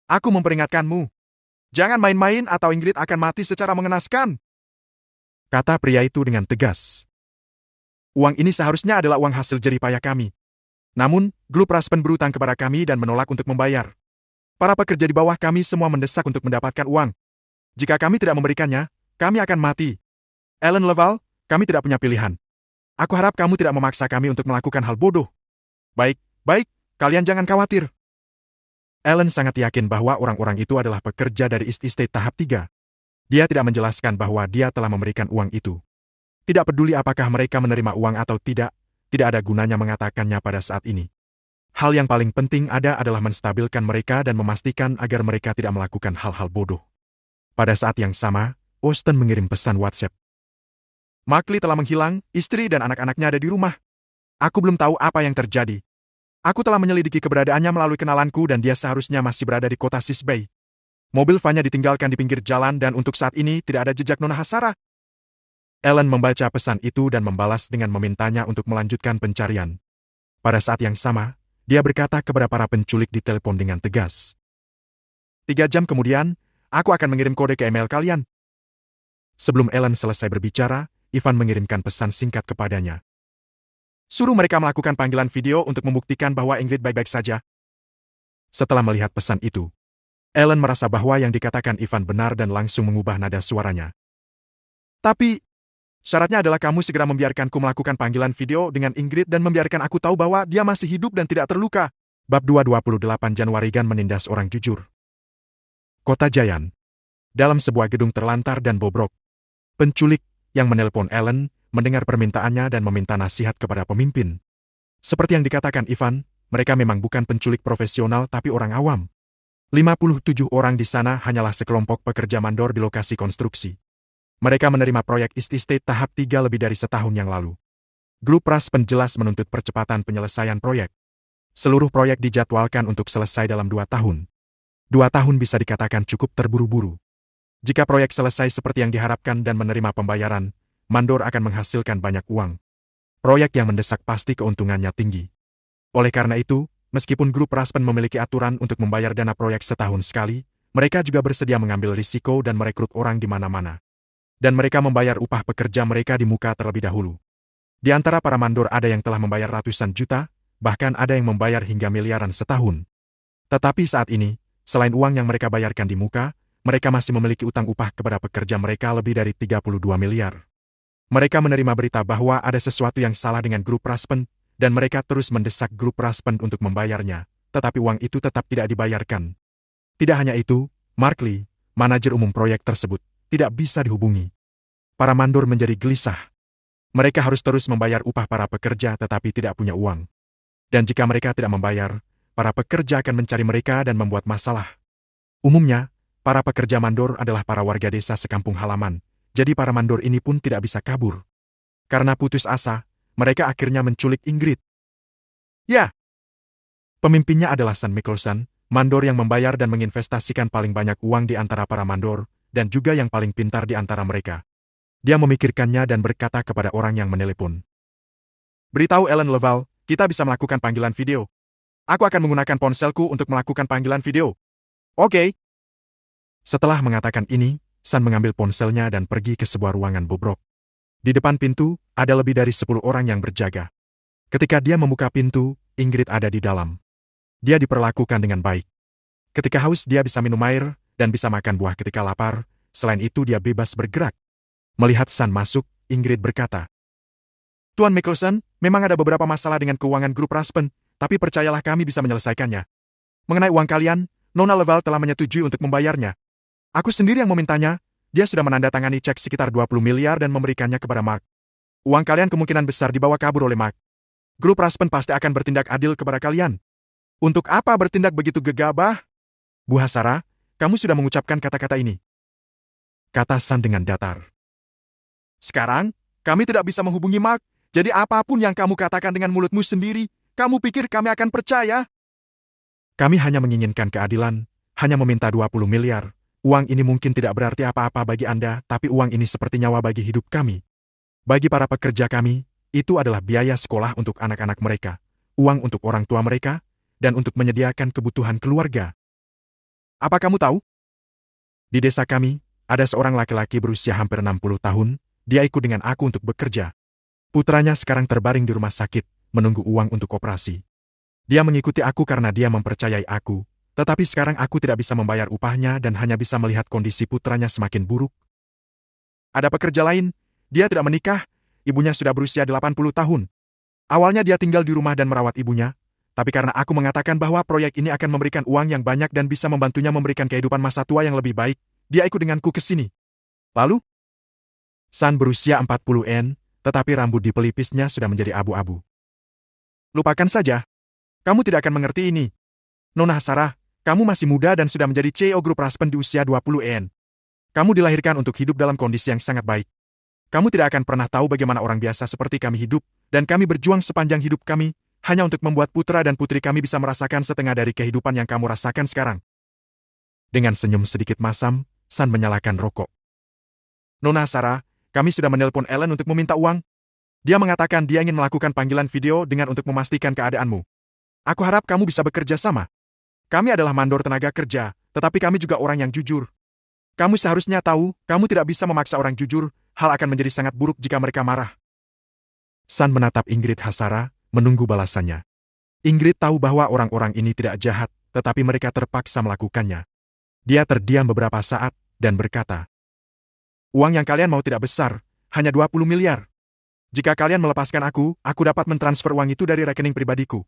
Aku memperingatkanmu. Jangan main-main atau Ingrid akan mati secara mengenaskan, kata pria itu dengan tegas. Uang ini seharusnya adalah uang hasil jerih payah kami. Namun, grup Raspen berutang kepada kami dan menolak untuk membayar. Para pekerja di bawah kami semua mendesak untuk mendapatkan uang. Jika kami tidak memberikannya, kami akan mati. Ellen Leval, kami tidak punya pilihan. Aku harap kamu tidak memaksa kami untuk melakukan hal bodoh. Baik, kalian jangan khawatir. Ellen sangat yakin bahwa orang-orang itu adalah pekerja dari East Estate tahap 3. Dia tidak menjelaskan bahwa dia telah memberikan uang itu. Tidak peduli apakah mereka menerima uang atau tidak ada gunanya mengatakannya pada saat ini. Hal yang paling penting adalah menstabilkan mereka dan memastikan agar mereka tidak melakukan hal-hal bodoh. Pada saat yang sama, Austen mengirim pesan WhatsApp. Mark Lee telah menghilang, istri dan anak-anaknya ada di rumah. Aku belum tahu apa yang terjadi. Aku telah menyelidiki keberadaannya melalui kenalanku dan dia seharusnya masih berada di kota Sis Bay. Mobil van-nya ditinggalkan di pinggir jalan dan untuk saat ini tidak ada jejak Nona Hasara. Ellen membaca pesan itu dan membalas dengan memintanya untuk melanjutkan pencarian. Pada saat yang sama, dia berkata kepada para penculik di telepon dengan tegas. 3 jam kemudian, aku akan mengirim kode ke email kalian. Sebelum Ellen selesai berbicara, Ivan mengirimkan pesan singkat kepadanya. Suruh mereka melakukan panggilan video untuk membuktikan bahwa Ingrid baik-baik saja. Setelah melihat pesan itu, Ellen merasa bahwa yang dikatakan Ivan benar dan langsung mengubah nada suaranya. Tapi, syaratnya adalah kamu segera membiarkanku melakukan panggilan video dengan Ingrid dan membiarkan aku tahu bahwa dia masih hidup dan tidak terluka. Bab 228 Januari Gan menindas orang jujur. Kota Jayan. Dalam sebuah gedung terlantar dan bobrok. Penculik yang menelpon Ellen mendengar permintaannya dan meminta nasihat kepada pemimpin. Seperti yang dikatakan Ivan, mereka memang bukan penculik profesional tapi orang awam. 57 orang di sana hanyalah sekelompok pekerja mandor di lokasi konstruksi. Mereka menerima proyek East Estate tahap 3 lebih dari setahun yang lalu. Grup Raspen jelas menuntut percepatan penyelesaian proyek. Seluruh proyek dijadwalkan untuk selesai dalam 2 tahun. 2 tahun bisa dikatakan cukup terburu-buru. Jika proyek selesai seperti yang diharapkan dan menerima pembayaran, Mandor akan menghasilkan banyak uang. Proyek yang mendesak pasti keuntungannya tinggi. Oleh karena itu, meskipun grup Raspen memiliki aturan untuk membayar dana proyek setahun sekali, mereka juga bersedia mengambil risiko dan merekrut orang di mana-mana. Dan mereka membayar upah pekerja mereka di muka terlebih dahulu. Di antara para mandor ada yang telah membayar ratusan juta, bahkan ada yang membayar hingga miliaran setahun. Tetapi saat ini, selain uang yang mereka bayarkan di muka, mereka masih memiliki utang upah kepada pekerja mereka lebih dari 32 miliar. Mereka menerima berita bahwa ada sesuatu yang salah dengan grup Raspen, dan mereka terus mendesak grup Raspen untuk membayarnya, tetapi uang itu tetap tidak dibayarkan. Tidak hanya itu, Mark Lee, manajer umum proyek tersebut, tidak bisa dihubungi. Para mandor menjadi gelisah. Mereka harus terus membayar upah para pekerja tetapi tidak punya uang. Dan jika mereka tidak membayar, para pekerja akan mencari mereka dan membuat masalah. Umumnya, para pekerja mandor adalah para warga desa sekampung halaman, jadi para mandor ini pun tidak bisa kabur. Karena putus asa, mereka akhirnya menculik Ingrid. Ya, pemimpinnya adalah San Mikkelsen, mandor yang membayar dan menginvestasikan paling banyak uang di antara para mandor, dan juga yang paling pintar di antara mereka. Dia memikirkannya dan berkata kepada orang yang menelepon. Beritahu Ellen Leval, kita bisa melakukan panggilan video. Aku akan menggunakan ponselku untuk melakukan panggilan video. Oke. Setelah mengatakan ini, San mengambil ponselnya dan pergi ke sebuah ruangan bobrok. Di depan pintu, ada lebih dari 10 orang yang berjaga. Ketika dia membuka pintu, Ingrid ada di dalam. Dia diperlakukan dengan baik. Ketika haus dia bisa minum air, dan bisa makan buah ketika lapar, selain itu dia bebas bergerak. Melihat San masuk, Ingrid berkata, Tuan Mikkelsen, memang ada beberapa masalah dengan keuangan grup Raspen, tapi percayalah kami bisa menyelesaikannya. Mengenai uang kalian, Nona Leval telah menyetujui untuk membayarnya. Aku sendiri yang memintanya, dia sudah menandatangani cek sekitar 20 miliar dan memberikannya kepada Mark. Uang kalian kemungkinan besar dibawa kabur oleh Mark. Grup Raspen pasti akan bertindak adil kepada kalian. Untuk apa bertindak begitu gegabah? Bu Hasara, kamu sudah mengucapkan kata-kata ini. Kata San dengan datar. Sekarang, kami tidak bisa menghubungi Mark, jadi apapun yang kamu katakan dengan mulutmu sendiri, kamu pikir kami akan percaya? Kami hanya menginginkan keadilan, hanya meminta 20 miliar. Uang ini mungkin tidak berarti apa-apa bagi Anda, tapi uang ini seperti nyawa bagi hidup kami. Bagi para pekerja kami, itu adalah biaya sekolah untuk anak-anak mereka, uang untuk orang tua mereka, dan untuk menyediakan kebutuhan keluarga. Apa kamu tahu? Di desa kami, ada seorang laki-laki berusia hampir 60 tahun, dia ikut dengan aku untuk bekerja. Putranya sekarang terbaring di rumah sakit, menunggu uang untuk operasi. Dia mengikuti aku karena dia mempercayai aku, tetapi sekarang aku tidak bisa membayar upahnya dan hanya bisa melihat kondisi putranya semakin buruk. Ada pekerja lain, dia tidak menikah, ibunya sudah berusia 80 tahun. Awalnya dia tinggal di rumah dan merawat ibunya, tapi karena aku mengatakan bahwa proyek ini akan memberikan uang yang banyak dan bisa membantunya memberikan kehidupan masa tua yang lebih baik, dia ikut denganku ke sini. Lalu, San berusia 40-an, tetapi rambut di pelipisnya sudah menjadi abu-abu. Lupakan saja. Kamu tidak akan mengerti ini. Nona Sarah, kamu masih muda dan sudah menjadi CEO grup Raspen di usia 20-an. Kamu dilahirkan untuk hidup dalam kondisi yang sangat baik. Kamu tidak akan pernah tahu bagaimana orang biasa seperti kami hidup, dan kami berjuang sepanjang hidup kami, hanya untuk membuat putra dan putri kami bisa merasakan setengah dari kehidupan yang kamu rasakan sekarang. Dengan senyum sedikit masam, San menyalakan rokok. Nona Sarah, kami sudah menelpon Ellen untuk meminta uang. Dia mengatakan dia ingin melakukan panggilan video dengan untuk memastikan keadaanmu. Aku harap kamu bisa bekerja sama. Kami adalah mandor tenaga kerja, tetapi kami juga orang yang jujur. Kamu seharusnya tahu, kamu tidak bisa memaksa orang jujur, hal akan menjadi sangat buruk jika mereka marah. San menatap Ingrid Hasara, menunggu balasannya. Ingrid tahu bahwa orang-orang ini tidak jahat, tetapi mereka terpaksa melakukannya. Dia terdiam beberapa saat, dan berkata, Uang yang kalian mau tidak besar, hanya 20 miliar. Jika kalian melepaskan aku dapat mentransfer uang itu dari rekening pribadiku.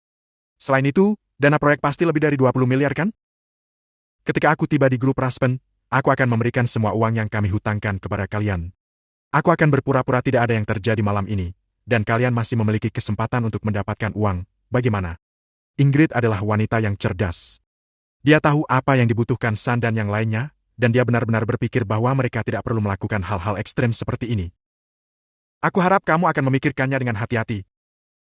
Selain itu, dana proyek pasti lebih dari 20 miliar kan? Ketika aku tiba di grup Raspen, aku akan memberikan semua uang yang kami hutangkan kepada kalian. Aku akan berpura-pura tidak ada yang terjadi malam ini, dan kalian masih memiliki kesempatan untuk mendapatkan uang. Bagaimana? Ingrid adalah wanita yang cerdas. Dia tahu apa yang dibutuhkan San dan yang lainnya, dan dia benar-benar berpikir bahwa mereka tidak perlu melakukan hal-hal ekstrem seperti ini. Aku harap kamu akan memikirkannya dengan hati-hati.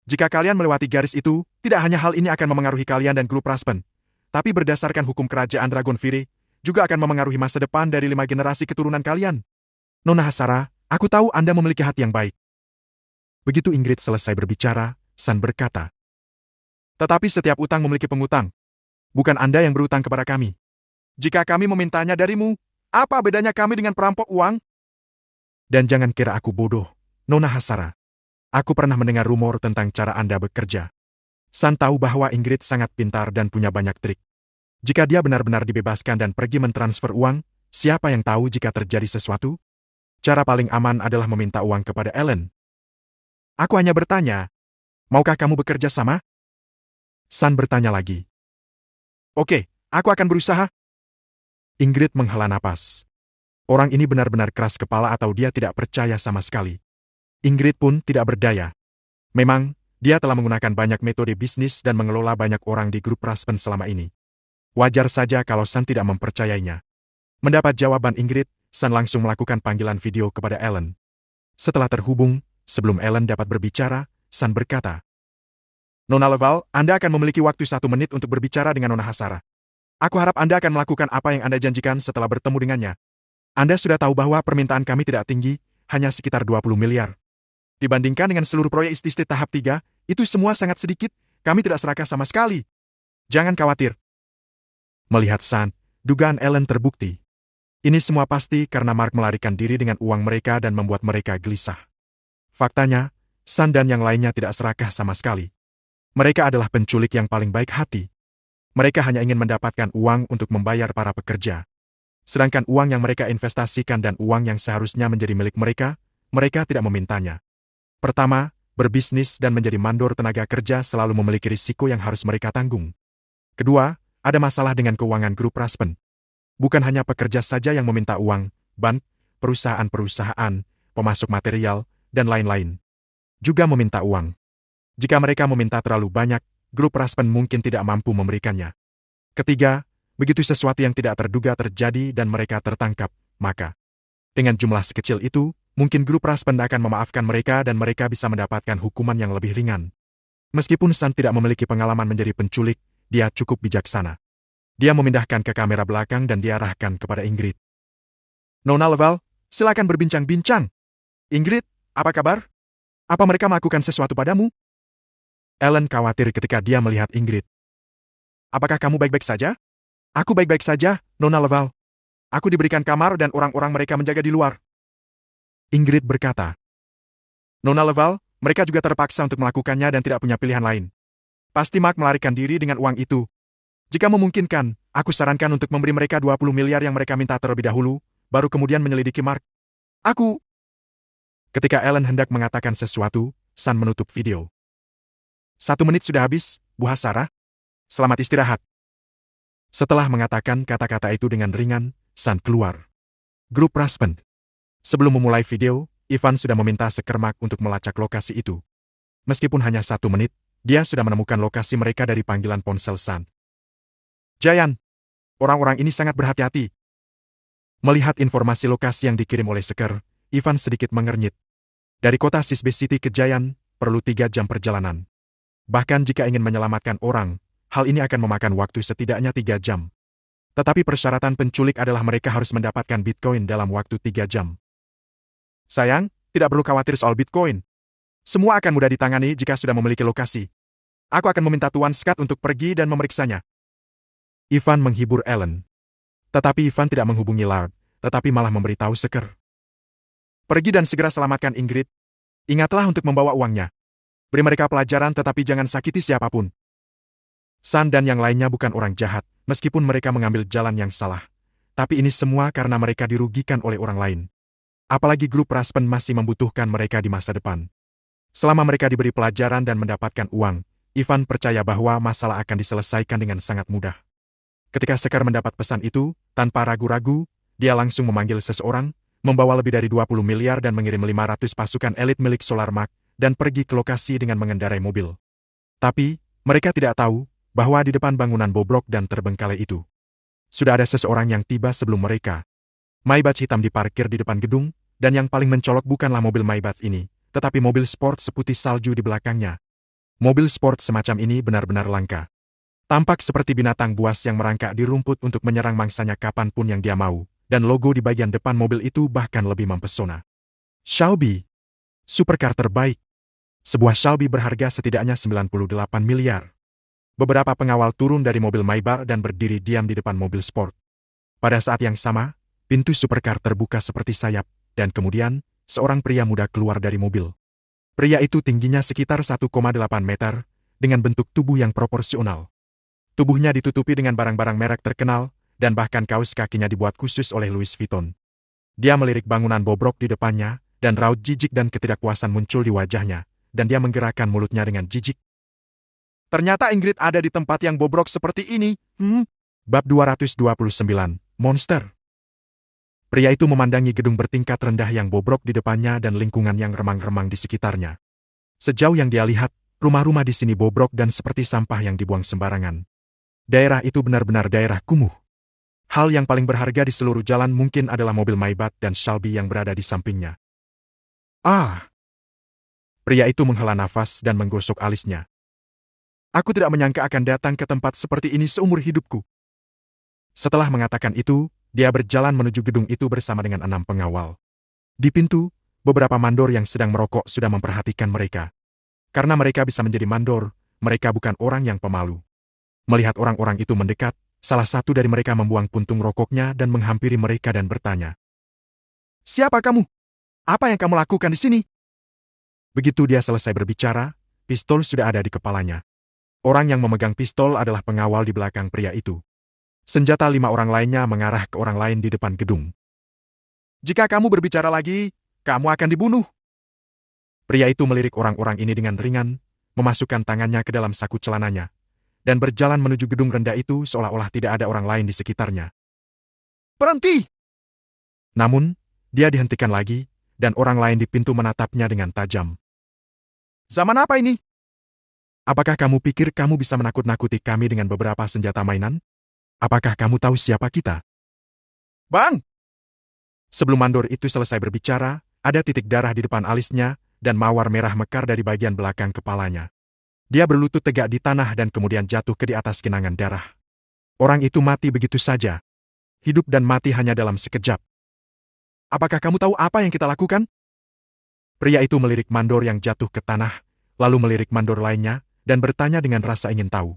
Jika kalian melewati garis itu, tidak hanya hal ini akan memengaruhi kalian dan grup Raspen, tapi berdasarkan hukum kerajaan Dragonfire, juga akan memengaruhi masa depan dari 5 generasi keturunan kalian. Nona Hasara, aku tahu Anda memiliki hati yang baik. Begitu Ingrid selesai berbicara, San berkata, tetapi setiap utang memiliki pengutang. Bukan Anda yang berutang kepada kami. Jika kami memintanya darimu, apa bedanya kami dengan perampok uang? Dan jangan kira aku bodoh, Nona Hasara. Aku pernah mendengar rumor tentang cara Anda bekerja. San tahu bahwa Ingrid sangat pintar dan punya banyak trik. Jika dia benar-benar dibebaskan dan pergi mentransfer uang, siapa yang tahu jika terjadi sesuatu? Cara paling aman adalah meminta uang kepada Ellen. Aku hanya bertanya, maukah kamu bekerja sama? San bertanya lagi. Oke, aku akan berusaha. Ingrid menghela napas. Orang ini benar-benar keras kepala atau dia tidak percaya sama sekali. Ingrid pun tidak berdaya. Memang, dia telah menggunakan banyak metode bisnis dan mengelola banyak orang di grup Raspen selama ini. Wajar saja kalau San tidak mempercayainya. Mendapat jawaban Ingrid, San langsung melakukan panggilan video kepada Ellen. Setelah terhubung, sebelum Ellen dapat berbicara, San berkata, Nona Leval, Anda akan memiliki waktu 1 menit untuk berbicara dengan Nona Hasara. Aku harap Anda akan melakukan apa yang Anda janjikan setelah bertemu dengannya. Anda sudah tahu bahwa permintaan kami tidak tinggi, hanya sekitar 20 miliar. Dibandingkan dengan seluruh proyek ististit tahap 3, itu semua sangat sedikit, kami tidak serakah sama sekali. Jangan khawatir. Melihat San, dugaan Ellen terbukti. Ini semua pasti karena Mark melarikan diri dengan uang mereka dan membuat mereka gelisah. Faktanya, San dan yang lainnya tidak serakah sama sekali. Mereka adalah penculik yang paling baik hati. Mereka hanya ingin mendapatkan uang untuk membayar para pekerja. Sedangkan uang yang mereka investasikan dan uang yang seharusnya menjadi milik mereka, mereka tidak memintanya. Pertama, berbisnis dan menjadi mandor tenaga kerja selalu memiliki risiko yang harus mereka tanggung. Kedua, ada masalah dengan keuangan grup Raspen. Bukan hanya pekerja saja yang meminta uang, bank, perusahaan-perusahaan, pemasok material, dan lain-lain juga meminta uang. Jika mereka meminta terlalu banyak, grup Raspen mungkin tidak mampu memberikannya. Ketiga, begitu sesuatu yang tidak terduga terjadi dan mereka tertangkap, maka dengan jumlah sekecil itu, mungkin grup Raspen akan memaafkan mereka dan mereka bisa mendapatkan hukuman yang lebih ringan. Meskipun San tidak memiliki pengalaman menjadi penculik, dia cukup bijaksana. Dia memindahkan ke kamera belakang dan diarahkan kepada Ingrid. Nona Leval, silakan berbincang-bincang. Ingrid, apa kabar? Apa mereka melakukan sesuatu padamu? Ellen khawatir ketika dia melihat Ingrid. Apakah kamu baik-baik saja? Aku baik-baik saja, Nona Leval. Aku diberikan kamar dan orang-orang mereka menjaga di luar. Ingrid berkata, Nona Leval, mereka juga terpaksa untuk melakukannya dan tidak punya pilihan lain. Pasti Mark melarikan diri dengan uang itu. Jika memungkinkan, aku sarankan untuk memberi mereka 20 miliar yang mereka minta terlebih dahulu, baru kemudian menyelidiki Mark. Ketika Ellen hendak mengatakan sesuatu, San menutup video. 1 menit sudah habis, Bu Hasara. Selamat istirahat. Setelah mengatakan kata-kata itu dengan ringan, San keluar. Grup Raspen. Sebelum memulai video, Ivan sudah meminta Sekermak untuk melacak lokasi itu. Meskipun hanya 1 menit, dia sudah menemukan lokasi mereka dari panggilan ponsel San. Jayan, orang-orang ini sangat berhati-hati. Melihat informasi lokasi yang dikirim oleh Seker, Ivan sedikit mengernyit. Dari kota Sisbe City ke Jayan, perlu 3 jam perjalanan. Bahkan jika ingin menyelamatkan orang, hal ini akan memakan waktu setidaknya 3 jam. Tetapi persyaratan penculik adalah mereka harus mendapatkan Bitcoin dalam waktu 3 jam. Sayang, tidak perlu khawatir soal Bitcoin. Semua akan mudah ditangani jika sudah memiliki lokasi. Aku akan meminta Tuan Scott untuk pergi dan memeriksanya. Ivan menghibur Ellen. Tetapi Ivan tidak menghubungi Lard, tetapi malah memberitahu Seker. Pergi dan segera selamatkan Ingrid. Ingatlah untuk membawa uangnya. Beri mereka pelajaran tetapi jangan sakiti siapapun. San dan yang lainnya bukan orang jahat, meskipun mereka mengambil jalan yang salah. Tapi ini semua karena mereka dirugikan oleh orang lain. Apalagi grup Raspen masih membutuhkan mereka di masa depan. Selama mereka diberi pelajaran dan mendapatkan uang, Ivan percaya bahwa masalah akan diselesaikan dengan sangat mudah. Ketika Sekar mendapat pesan itu, tanpa ragu-ragu, dia langsung memanggil seseorang, membawa lebih dari 20 miliar dan mengirim 500 pasukan elit milik Solarmark, dan pergi ke lokasi dengan mengendarai mobil. Tapi, mereka tidak tahu bahwa di depan bangunan bobrok dan terbengkalai itu sudah ada seseorang yang tiba sebelum mereka. Maybach hitam diparkir di depan gedung, dan yang paling mencolok bukanlah mobil Maybach ini, tetapi mobil sport seputih salju di belakangnya. Mobil sport semacam ini benar-benar langka. Tampak seperti binatang buas yang merangkak di rumput untuk menyerang mangsanya kapanpun yang dia mau, dan logo di bagian depan mobil itu bahkan lebih mempesona. Shelby, supercar terbaik. Sebuah Shelby berharga setidaknya 98 miliar. Beberapa pengawal turun dari mobil Maybach dan berdiri diam di depan mobil sport. Pada saat yang sama, pintu supercar terbuka seperti sayap, dan kemudian, seorang pria muda keluar dari mobil. Pria itu tingginya sekitar 1,8 meter, dengan bentuk tubuh yang proporsional. Tubuhnya ditutupi dengan barang-barang merek terkenal, dan bahkan kaos kakinya dibuat khusus oleh Louis Vuitton. Dia melirik bangunan bobrok di depannya, dan raut jijik dan ketidakpuasan muncul di wajahnya, dan dia menggerakkan mulutnya dengan jijik. Ternyata Ingrid ada di tempat yang bobrok seperti ini. Bab 229, Monster. Pria itu memandangi gedung bertingkat rendah yang bobrok di depannya dan lingkungan yang remang-remang di sekitarnya. Sejauh yang dia lihat, rumah-rumah di sini bobrok dan seperti sampah yang dibuang sembarangan. Daerah itu benar-benar daerah kumuh. Hal yang paling berharga di seluruh jalan mungkin adalah mobil Maybach dan Shelby yang berada di sampingnya. Ah! Pria itu menghela nafas dan menggosok alisnya. Aku tidak menyangka akan datang ke tempat seperti ini seumur hidupku. Setelah mengatakan itu, dia berjalan menuju gedung itu bersama dengan 6 pengawal. Di pintu, beberapa mandor yang sedang merokok sudah memperhatikan mereka. Karena mereka bisa menjadi mandor, mereka bukan orang yang pemalu. Melihat orang-orang itu mendekat, salah satu dari mereka membuang puntung rokoknya dan menghampiri mereka dan bertanya. Siapa kamu? Apa yang kamu lakukan di sini? Begitu dia selesai berbicara, pistol sudah ada di kepalanya. Orang yang memegang pistol adalah pengawal di belakang pria itu. Senjata 5 orang lainnya mengarah ke orang lain di depan gedung. Jika kamu berbicara lagi, kamu akan dibunuh. Pria itu melirik orang-orang ini dengan ringan, memasukkan tangannya ke dalam saku celananya, dan berjalan menuju gedung rendah itu seolah-olah tidak ada orang lain di sekitarnya. Berhenti! Namun, dia dihentikan lagi, dan orang lain di pintu menatapnya dengan tajam. Zaman apa ini? Apakah kamu pikir kamu bisa menakut-nakuti kami dengan beberapa senjata mainan? Apakah kamu tahu siapa kita? Bang! Sebelum mandor itu selesai berbicara, ada titik darah di depan alisnya, dan mawar merah mekar dari bagian belakang kepalanya. Dia berlutut tegak di tanah dan kemudian jatuh ke di atas genangan darah. Orang itu mati begitu saja. Hidup dan mati hanya dalam sekejap. Apakah kamu tahu apa yang kita lakukan? Pria itu melirik mandor yang jatuh ke tanah, lalu melirik mandor lainnya, dan bertanya dengan rasa ingin tahu.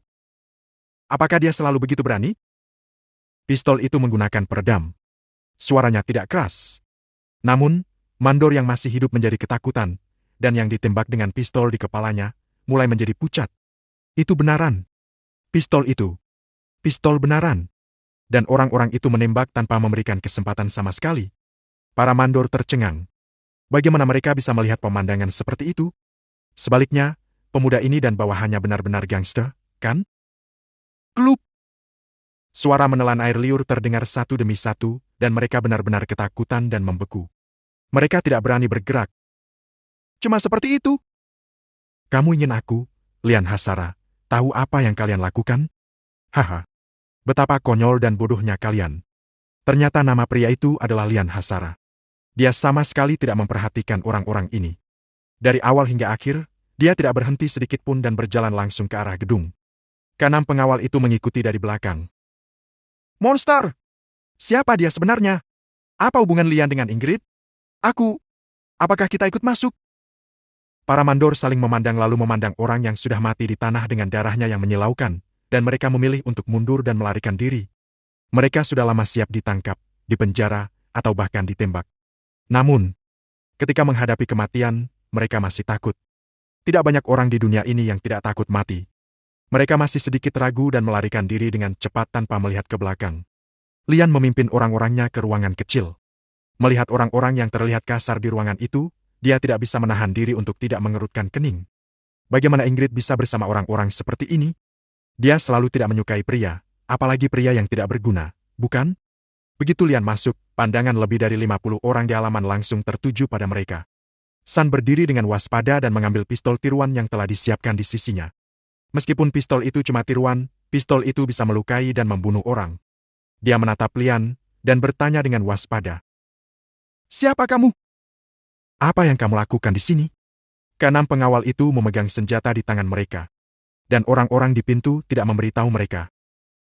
Apakah dia selalu begitu berani? Pistol itu menggunakan peredam. Suaranya tidak keras. Namun, mandor yang masih hidup menjadi ketakutan, dan yang ditembak dengan pistol di kepalanya, mulai menjadi pucat. Itu benaran. Pistol itu. Pistol benaran. Dan orang-orang itu menembak tanpa memberikan kesempatan sama sekali. Para mandor tercengang. Bagaimana mereka bisa melihat pemandangan seperti itu? Sebaliknya, pemuda ini dan bawahannya benar-benar gangster, kan? Klup! Suara menelan air liur terdengar satu demi satu, dan mereka benar-benar ketakutan dan membeku. Mereka tidak berani bergerak. Cuma seperti itu. Kamu ingin aku, Lian Hasara, tahu apa yang kalian lakukan? Haha. Betapa konyol dan bodohnya kalian. Ternyata nama pria itu adalah Lian Hasara. Dia sama sekali tidak memperhatikan orang-orang ini. Dari awal hingga akhir, dia tidak berhenti sedikit pun dan berjalan langsung ke arah gedung. Keenam pengawal itu mengikuti dari belakang. Monster! Siapa dia sebenarnya? Apa hubungan Lian dengan Ingrid? Apakah kita ikut masuk? Para mandor saling memandang lalu memandang orang yang sudah mati di tanah dengan darahnya yang menyilaukan, dan mereka memilih untuk mundur dan melarikan diri. Mereka sudah lama siap ditangkap, dipenjara, atau bahkan ditembak. Namun, ketika menghadapi kematian, mereka masih takut. Tidak banyak orang di dunia ini yang tidak takut mati. Mereka masih sedikit ragu dan melarikan diri dengan cepat tanpa melihat ke belakang. Lian memimpin orang-orangnya ke ruangan kecil. Melihat orang-orang yang terlihat kasar di ruangan itu, dia tidak bisa menahan diri untuk tidak mengerutkan kening. Bagaimana Ingrid bisa bersama orang-orang seperti ini? Dia selalu tidak menyukai pria, apalagi pria yang tidak berguna, bukan? Begitu Lian masuk, pandangan lebih dari 50 orang di halaman langsung tertuju pada mereka. San berdiri dengan waspada dan mengambil pistol tiruan yang telah disiapkan di sisinya. Meskipun pistol itu cuma tiruan, pistol itu bisa melukai dan membunuh orang. Dia menatap Lian, dan bertanya dengan waspada. Siapa kamu? Apa yang kamu lakukan di sini? Keenam pengawal itu memegang senjata di tangan mereka. dan orang-orang di pintu tidak memberitahu mereka.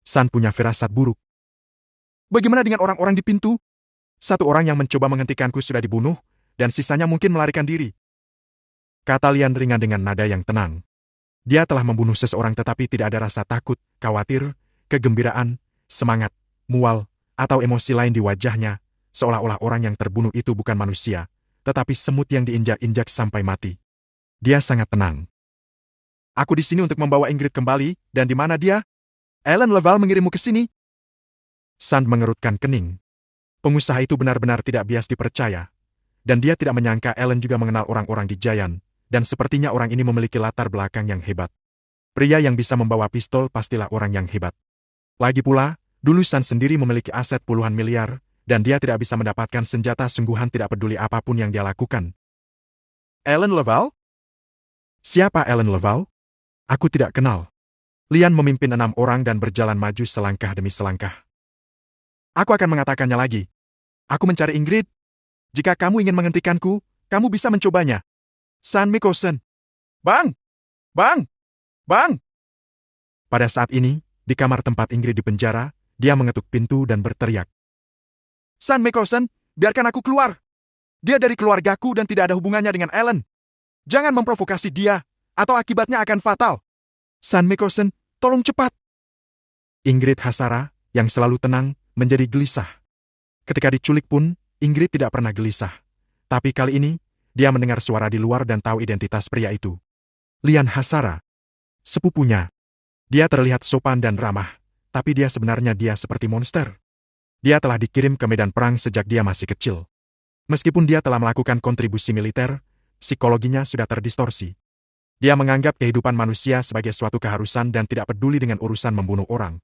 San punya firasat buruk. Bagaimana dengan orang-orang di pintu? Satu orang yang mencoba menghentikanku sudah dibunuh, dan sisanya mungkin melarikan diri. Kata Lian ringan dengan nada yang tenang. Dia telah membunuh seseorang tetapi tidak ada rasa takut, khawatir, kegembiraan, semangat, mual, atau emosi lain di wajahnya, seolah-olah orang yang terbunuh itu bukan manusia, tetapi semut yang diinjak-injak sampai mati. Dia sangat tenang. Aku di sini untuk membawa Ingrid kembali, dan di mana dia? Ellen Leval mengirimmu ke sini? Sand mengerutkan kening. Pengusaha itu benar-benar tidak bias dipercaya. Dan dia tidak menyangka Ellen juga mengenal orang-orang di Giant, dan sepertinya orang ini memiliki latar belakang yang hebat. Pria yang bisa membawa pistol pastilah orang yang hebat. Lagi pula, dulu Sand sendiri memiliki aset puluhan miliar, dan dia tidak bisa mendapatkan senjata sungguhan tidak peduli apapun yang dia lakukan. Ellen Leval? Siapa Ellen Leval? Aku tidak kenal. Lian memimpin 6 orang dan berjalan maju selangkah demi selangkah. Aku akan mengatakannya lagi. Aku mencari Ingrid. Jika kamu ingin menghentikanku, kamu bisa mencobanya. San Mikkelsen. Bang! Bang! Bang! Pada saat ini, di kamar tempat Ingrid dipenjara, dia mengetuk pintu dan berteriak. San Mikkelsen, biarkan aku keluar. Dia dari keluargaku dan tidak ada hubungannya dengan Ellen. Jangan memprovokasi dia, atau akibatnya akan fatal. San Mikkelsen, tolong cepat. Ingrid Hasara, yang selalu tenang, menjadi gelisah. Ketika diculik pun, Ingrid tidak pernah gelisah. Tapi kali ini, dia mendengar suara di luar dan tahu identitas pria itu. Lian Hasara. Sepupunya. Dia terlihat sopan dan ramah, tapi dia sebenarnya seperti monster. Dia telah dikirim ke medan perang sejak dia masih kecil. Meskipun dia telah melakukan kontribusi militer, psikologinya sudah terdistorsi. Dia menganggap kehidupan manusia sebagai suatu keharusan dan tidak peduli dengan urusan membunuh orang.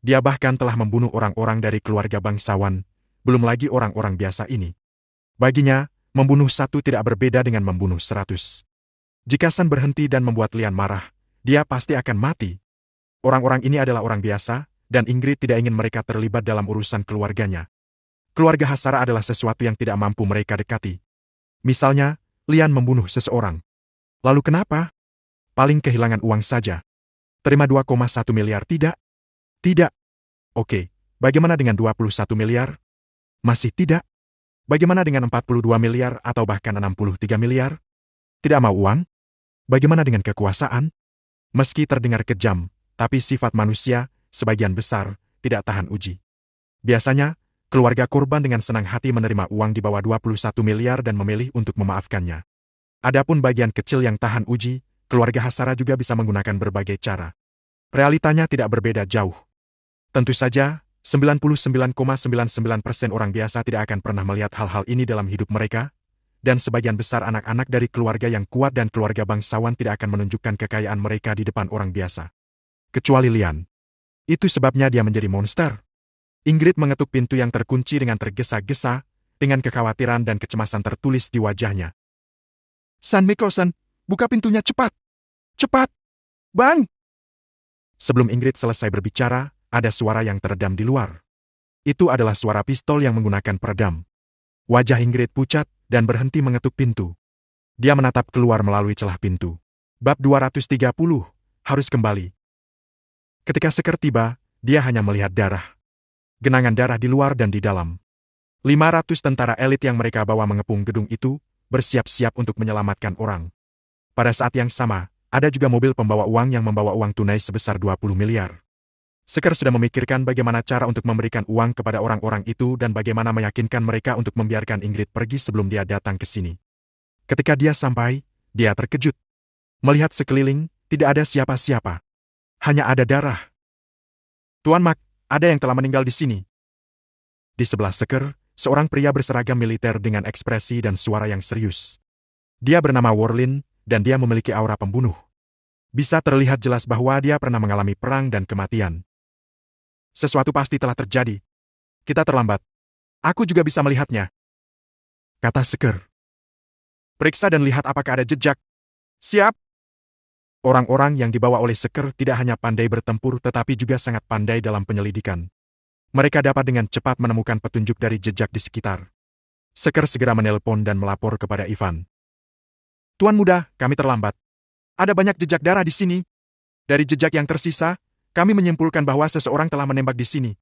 Dia bahkan telah membunuh orang-orang dari keluarga bangsawan, belum lagi orang-orang biasa ini. Baginya, membunuh 1 tidak berbeda dengan membunuh 100. Jika San berhenti dan membuat Lian marah, dia pasti akan mati. Orang-orang ini adalah orang biasa, dan Ingrid tidak ingin mereka terlibat dalam urusan keluarganya. Keluarga Hasara adalah sesuatu yang tidak mampu mereka dekati. Misalnya, Lian membunuh seseorang. Lalu kenapa? Paling kehilangan uang saja. Terima 2,1 miliar tidak? Tidak. Oke, bagaimana dengan 21 miliar? Masih tidak? Bagaimana dengan 42 miliar atau bahkan 63 miliar? Tidak mau uang? Bagaimana dengan kekuasaan? Meski terdengar kejam, tapi sifat manusia, sebagian besar, tidak tahan uji. Biasanya, keluarga korban dengan senang hati menerima uang di bawah 21 miliar dan memilih untuk memaafkannya. Adapun bagian kecil yang tahan uji, keluarga Hasara juga bisa menggunakan berbagai cara. Realitanya tidak berbeda jauh. Tentu saja, 99,99% orang biasa tidak akan pernah melihat hal-hal ini dalam hidup mereka, dan sebagian besar anak-anak dari keluarga yang kuat dan keluarga bangsawan tidak akan menunjukkan kekayaan mereka di depan orang biasa. Kecuali Lian. Itu sebabnya dia menjadi monster. Ingrid mengetuk pintu yang terkunci dengan tergesa-gesa, dengan kekhawatiran dan kecemasan tertulis di wajahnya. San Mikkelsen, buka pintunya cepat! Cepat! Bang! Sebelum Ingrid selesai berbicara, ada suara yang teredam di luar. Itu adalah suara pistol yang menggunakan peredam. Wajah Ingrid pucat dan berhenti mengetuk pintu. Dia menatap keluar melalui celah pintu. Bab 230, harus kembali. Ketika Seker tiba, dia hanya melihat darah. Genangan darah di luar dan di dalam. 500 tentara elit yang mereka bawa mengepung gedung itu, bersiap-siap untuk menyelamatkan orang. Pada saat yang sama, ada juga mobil pembawa uang yang membawa uang tunai sebesar 20 miliar. Seker sudah memikirkan bagaimana cara untuk memberikan uang kepada orang-orang itu dan bagaimana meyakinkan mereka untuk membiarkan Ingrid pergi sebelum dia datang ke sini. Ketika dia sampai, dia terkejut. Melihat sekeliling, tidak ada siapa-siapa. Hanya ada darah. Tuan Mak, ada yang telah meninggal di sini. Di sebelah Seker, seorang pria berseragam militer dengan ekspresi dan suara yang serius. Dia bernama Worlin, dan dia memiliki aura pembunuh. Bisa terlihat jelas bahwa dia pernah mengalami perang dan kematian. Sesuatu pasti telah terjadi. Kita terlambat. Aku juga bisa melihatnya. Kata Seker. Periksa dan lihat apakah ada jejak. Siap. Orang-orang yang dibawa oleh Seker tidak hanya pandai bertempur tetapi juga sangat pandai dalam penyelidikan. Mereka dapat dengan cepat menemukan petunjuk dari jejak di sekitar. Seker segera menelpon dan melapor kepada Ivan. Tuan muda, kami terlambat. Ada banyak jejak darah di sini. Dari jejak yang tersisa, kami menyimpulkan bahwa seseorang telah menembak di sini.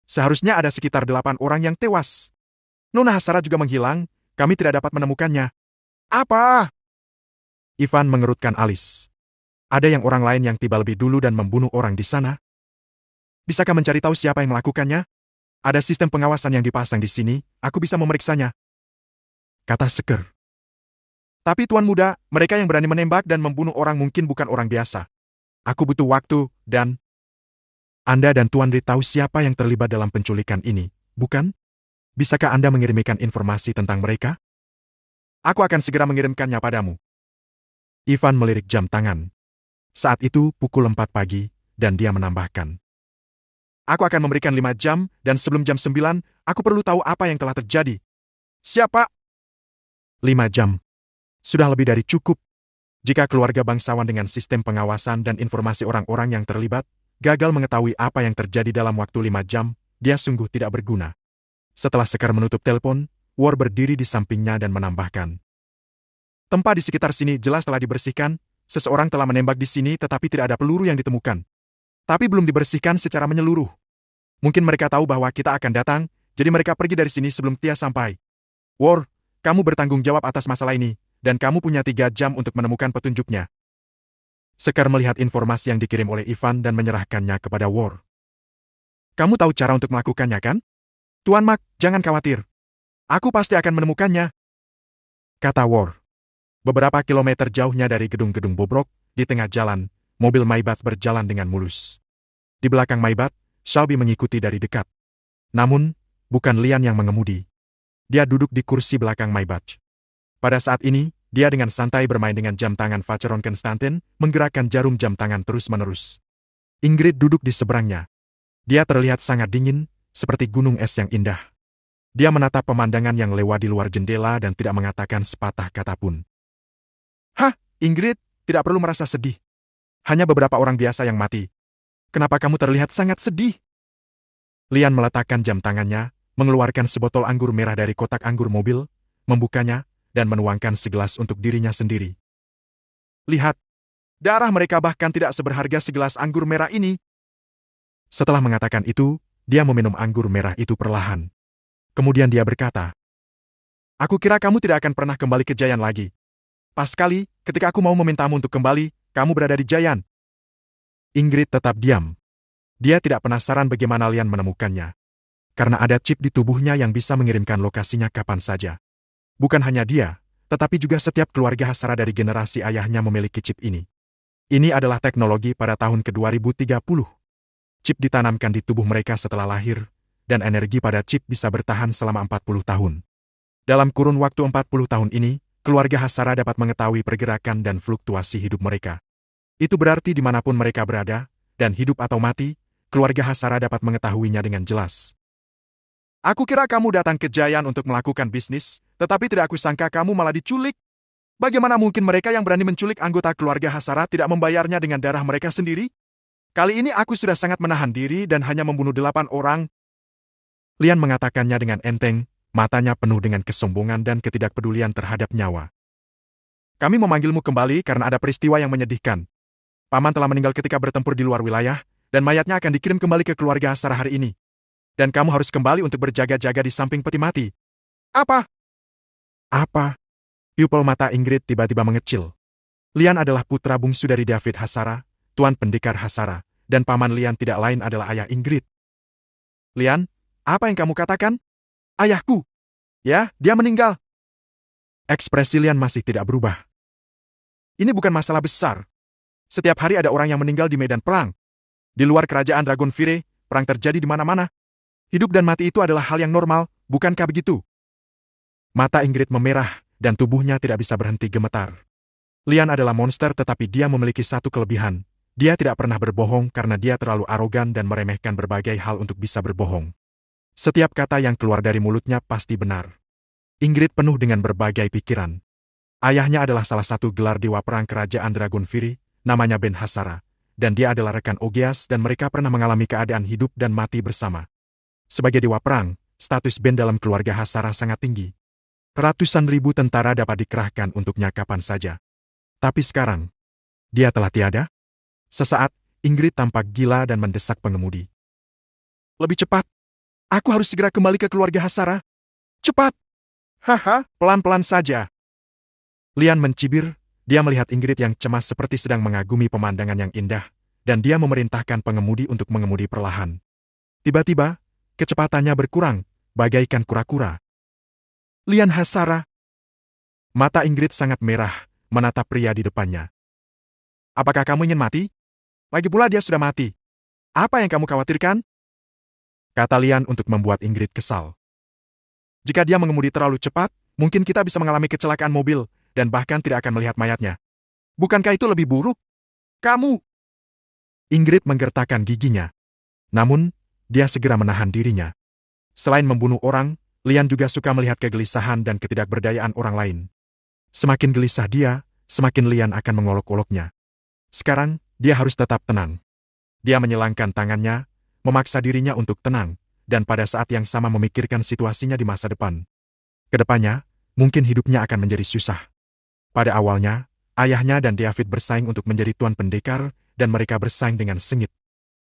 Seharusnya ada sekitar 8 orang yang tewas. Nona Hasara juga menghilang, kami tidak dapat menemukannya. Apa? Ivan mengerutkan alis. Ada yang orang lain yang tiba lebih dulu dan membunuh orang di sana? Bisakah mencari tahu siapa yang melakukannya? Ada sistem pengawasan yang dipasang di sini, aku bisa memeriksanya. Kata Seker. Tapi Tuan Muda, mereka yang berani menembak dan membunuh orang mungkin bukan orang biasa. Aku butuh waktu, dan... Anda dan Tuan Ri tahu siapa yang terlibat dalam penculikan ini, bukan? Bisakah Anda mengirimkan informasi tentang mereka? Aku akan segera mengirimkannya padamu. Ivan melirik jam tangan. Saat itu pukul 4 pagi, dan dia menambahkan. Aku akan memberikan 5 jam, dan sebelum jam 9, aku perlu tahu apa yang telah terjadi. Siapa? 5 jam. Sudah lebih dari cukup. Jika keluarga bangsawan dengan sistem pengawasan dan informasi orang-orang yang terlibat, gagal mengetahui apa yang terjadi dalam waktu 5 jam, dia sungguh tidak berguna. Setelah Sekar menutup telepon, War berdiri di sampingnya dan menambahkan. Tempat di sekitar sini jelas telah dibersihkan, seseorang telah menembak di sini tetapi tidak ada peluru yang ditemukan. Tapi belum dibersihkan secara menyeluruh. Mungkin mereka tahu bahwa kita akan datang, jadi mereka pergi dari sini sebelum Tia sampai. War, kamu bertanggung jawab atas masalah ini, dan kamu punya 3 jam untuk menemukan petunjuknya. Sekar melihat informasi yang dikirim oleh Ivan dan menyerahkannya kepada War. Kamu tahu cara untuk melakukannya, kan? Tuan Mak, jangan khawatir. Aku pasti akan menemukannya. Kata War. Beberapa kilometer jauhnya dari gedung-gedung bobrok, di tengah jalan, mobil Maybach berjalan dengan mulus. Di belakang Maybach, Shelby mengikuti dari dekat. Namun, bukan Lian yang mengemudi. Dia duduk di kursi belakang Maybach. Pada saat ini, dia dengan santai bermain dengan jam tangan Vacheron Constantin, menggerakkan jarum jam tangan terus-menerus. Ingrid duduk di seberangnya. Dia terlihat sangat dingin, seperti gunung es yang indah. Dia menatap pemandangan yang lewat di luar jendela dan tidak mengatakan sepatah kata pun. Hah, Ingrid, tidak perlu merasa sedih. Hanya beberapa orang biasa yang mati. Kenapa kamu terlihat sangat sedih? Lian meletakkan jam tangannya, mengeluarkan sebotol anggur merah dari kotak anggur mobil, membukanya, dan menuangkan segelas untuk dirinya sendiri. Lihat, darah mereka bahkan tidak seberharga segelas anggur merah ini. Setelah mengatakan itu, dia meminum anggur merah itu perlahan. Kemudian dia berkata, Aku kira kamu tidak akan pernah kembali ke Jayan lagi. Pas sekali, ketika aku mau memintamu untuk kembali, kamu berada di Jayan. Ingrid tetap diam. Dia tidak penasaran bagaimana Lian menemukannya. Karena ada chip di tubuhnya yang bisa mengirimkan lokasinya kapan saja. Bukan hanya dia, tetapi juga setiap keluarga Hasara dari generasi ayahnya memiliki chip ini. Ini adalah teknologi pada tahun ke-2030. Chip ditanamkan di tubuh mereka setelah lahir, dan energi pada chip bisa bertahan selama 40 tahun. Dalam kurun waktu 40 tahun ini, keluarga Hasara dapat mengetahui pergerakan dan fluktuasi hidup mereka. Itu berarti dimanapun mereka berada, dan hidup atau mati, keluarga Hasara dapat mengetahuinya dengan jelas. Aku kira kamu datang ke Jayan untuk melakukan bisnis, tetapi tidak aku sangka kamu malah diculik. Bagaimana mungkin mereka yang berani menculik anggota keluarga Hasara tidak membayarnya dengan darah mereka sendiri? Kali ini aku sudah sangat menahan diri dan hanya membunuh 8 orang. Lian mengatakannya dengan enteng, matanya penuh dengan kesombongan dan ketidakpedulian terhadap nyawa. Kami memanggilmu kembali karena ada peristiwa yang menyedihkan. Paman telah meninggal ketika bertempur di luar wilayah, dan mayatnya akan dikirim kembali ke keluarga Hasara hari ini. Dan kamu harus kembali untuk berjaga-jaga di samping peti mati. Apa? Apa? Pupil mata Ingrid tiba-tiba mengecil. Lian adalah putra bungsu dari David Hasara, Tuan Pendekar Hasara, dan paman Lian tidak lain adalah ayah Ingrid. Lian, apa yang kamu katakan? Ayahku. Ya, dia meninggal. Ekspresi Lian masih tidak berubah. Ini bukan masalah besar. Setiap hari ada orang yang meninggal di medan perang. Di luar kerajaan Dragonfire, perang terjadi di mana-mana. Hidup dan mati itu adalah hal yang normal, bukankah begitu? Mata Ingrid memerah, dan tubuhnya tidak bisa berhenti gemetar. Lian adalah monster tetapi dia memiliki satu kelebihan. Dia tidak pernah berbohong karena dia terlalu arogan dan meremehkan berbagai hal untuk bisa berbohong. Setiap kata yang keluar dari mulutnya pasti benar. Ingrid penuh dengan berbagai pikiran. Ayahnya adalah salah satu gelar dewa perang kerajaan Dragonfire, namanya Ben Hasara, dan dia adalah rekan Ogeas dan mereka pernah mengalami keadaan hidup dan mati bersama. Sebagai dewa perang, status Ben dalam keluarga Hasara sangat tinggi. Ratusan ribu tentara dapat dikerahkan untuknya kapan saja. Tapi sekarang, dia telah tiada. Sesaat, Ingrid tampak gila dan mendesak pengemudi. Lebih cepat. Aku harus segera kembali ke keluarga Hasara. Cepat. Haha, pelan-pelan saja. Lian mencibir, dia melihat Ingrid yang cemas seperti sedang mengagumi pemandangan yang indah, dan dia memerintahkan pengemudi untuk mengemudi perlahan. Tiba-tiba, kecepatannya berkurang, bagaikan kura-kura. Lian Hasara. Mata Ingrid sangat merah, menatap pria di depannya. Apakah kamu ingin mati? Lagi pula dia sudah mati. Apa yang kamu khawatirkan? Kata Lian untuk membuat Ingrid kesal. Jika dia mengemudi terlalu cepat, mungkin kita bisa mengalami kecelakaan mobil, dan bahkan tidak akan melihat mayatnya. Bukankah itu lebih buruk? Kamu! Ingrid menggertakkan giginya. Namun, dia segera menahan dirinya. Selain membunuh orang, Lian juga suka melihat kegelisahan dan ketidakberdayaan orang lain. Semakin gelisah dia, semakin Lian akan mengolok-oloknya. Sekarang, dia harus tetap tenang. Dia menyilangkan tangannya, memaksa dirinya untuk tenang, dan pada saat yang sama memikirkan situasinya di masa depan. Kedepannya, mungkin hidupnya akan menjadi susah. Pada awalnya, ayahnya dan David bersaing untuk menjadi tuan pendekar, dan mereka bersaing dengan sengit.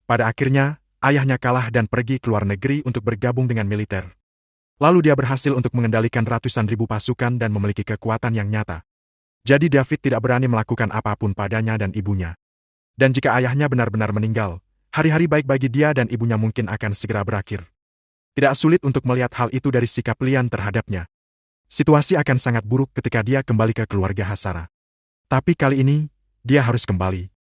Pada akhirnya, ayahnya kalah dan pergi ke luar negeri untuk bergabung dengan militer. Lalu dia berhasil untuk mengendalikan ratusan ribu pasukan dan memiliki kekuatan yang nyata. Jadi David tidak berani melakukan apapun padanya dan ibunya. Dan jika ayahnya benar-benar meninggal, hari-hari baik bagi dia dan ibunya mungkin akan segera berakhir. Tidak sulit untuk melihat hal itu dari sikap Lian terhadapnya. Situasi akan sangat buruk ketika dia kembali ke keluarga Hasara. Tapi kali ini, dia harus kembali.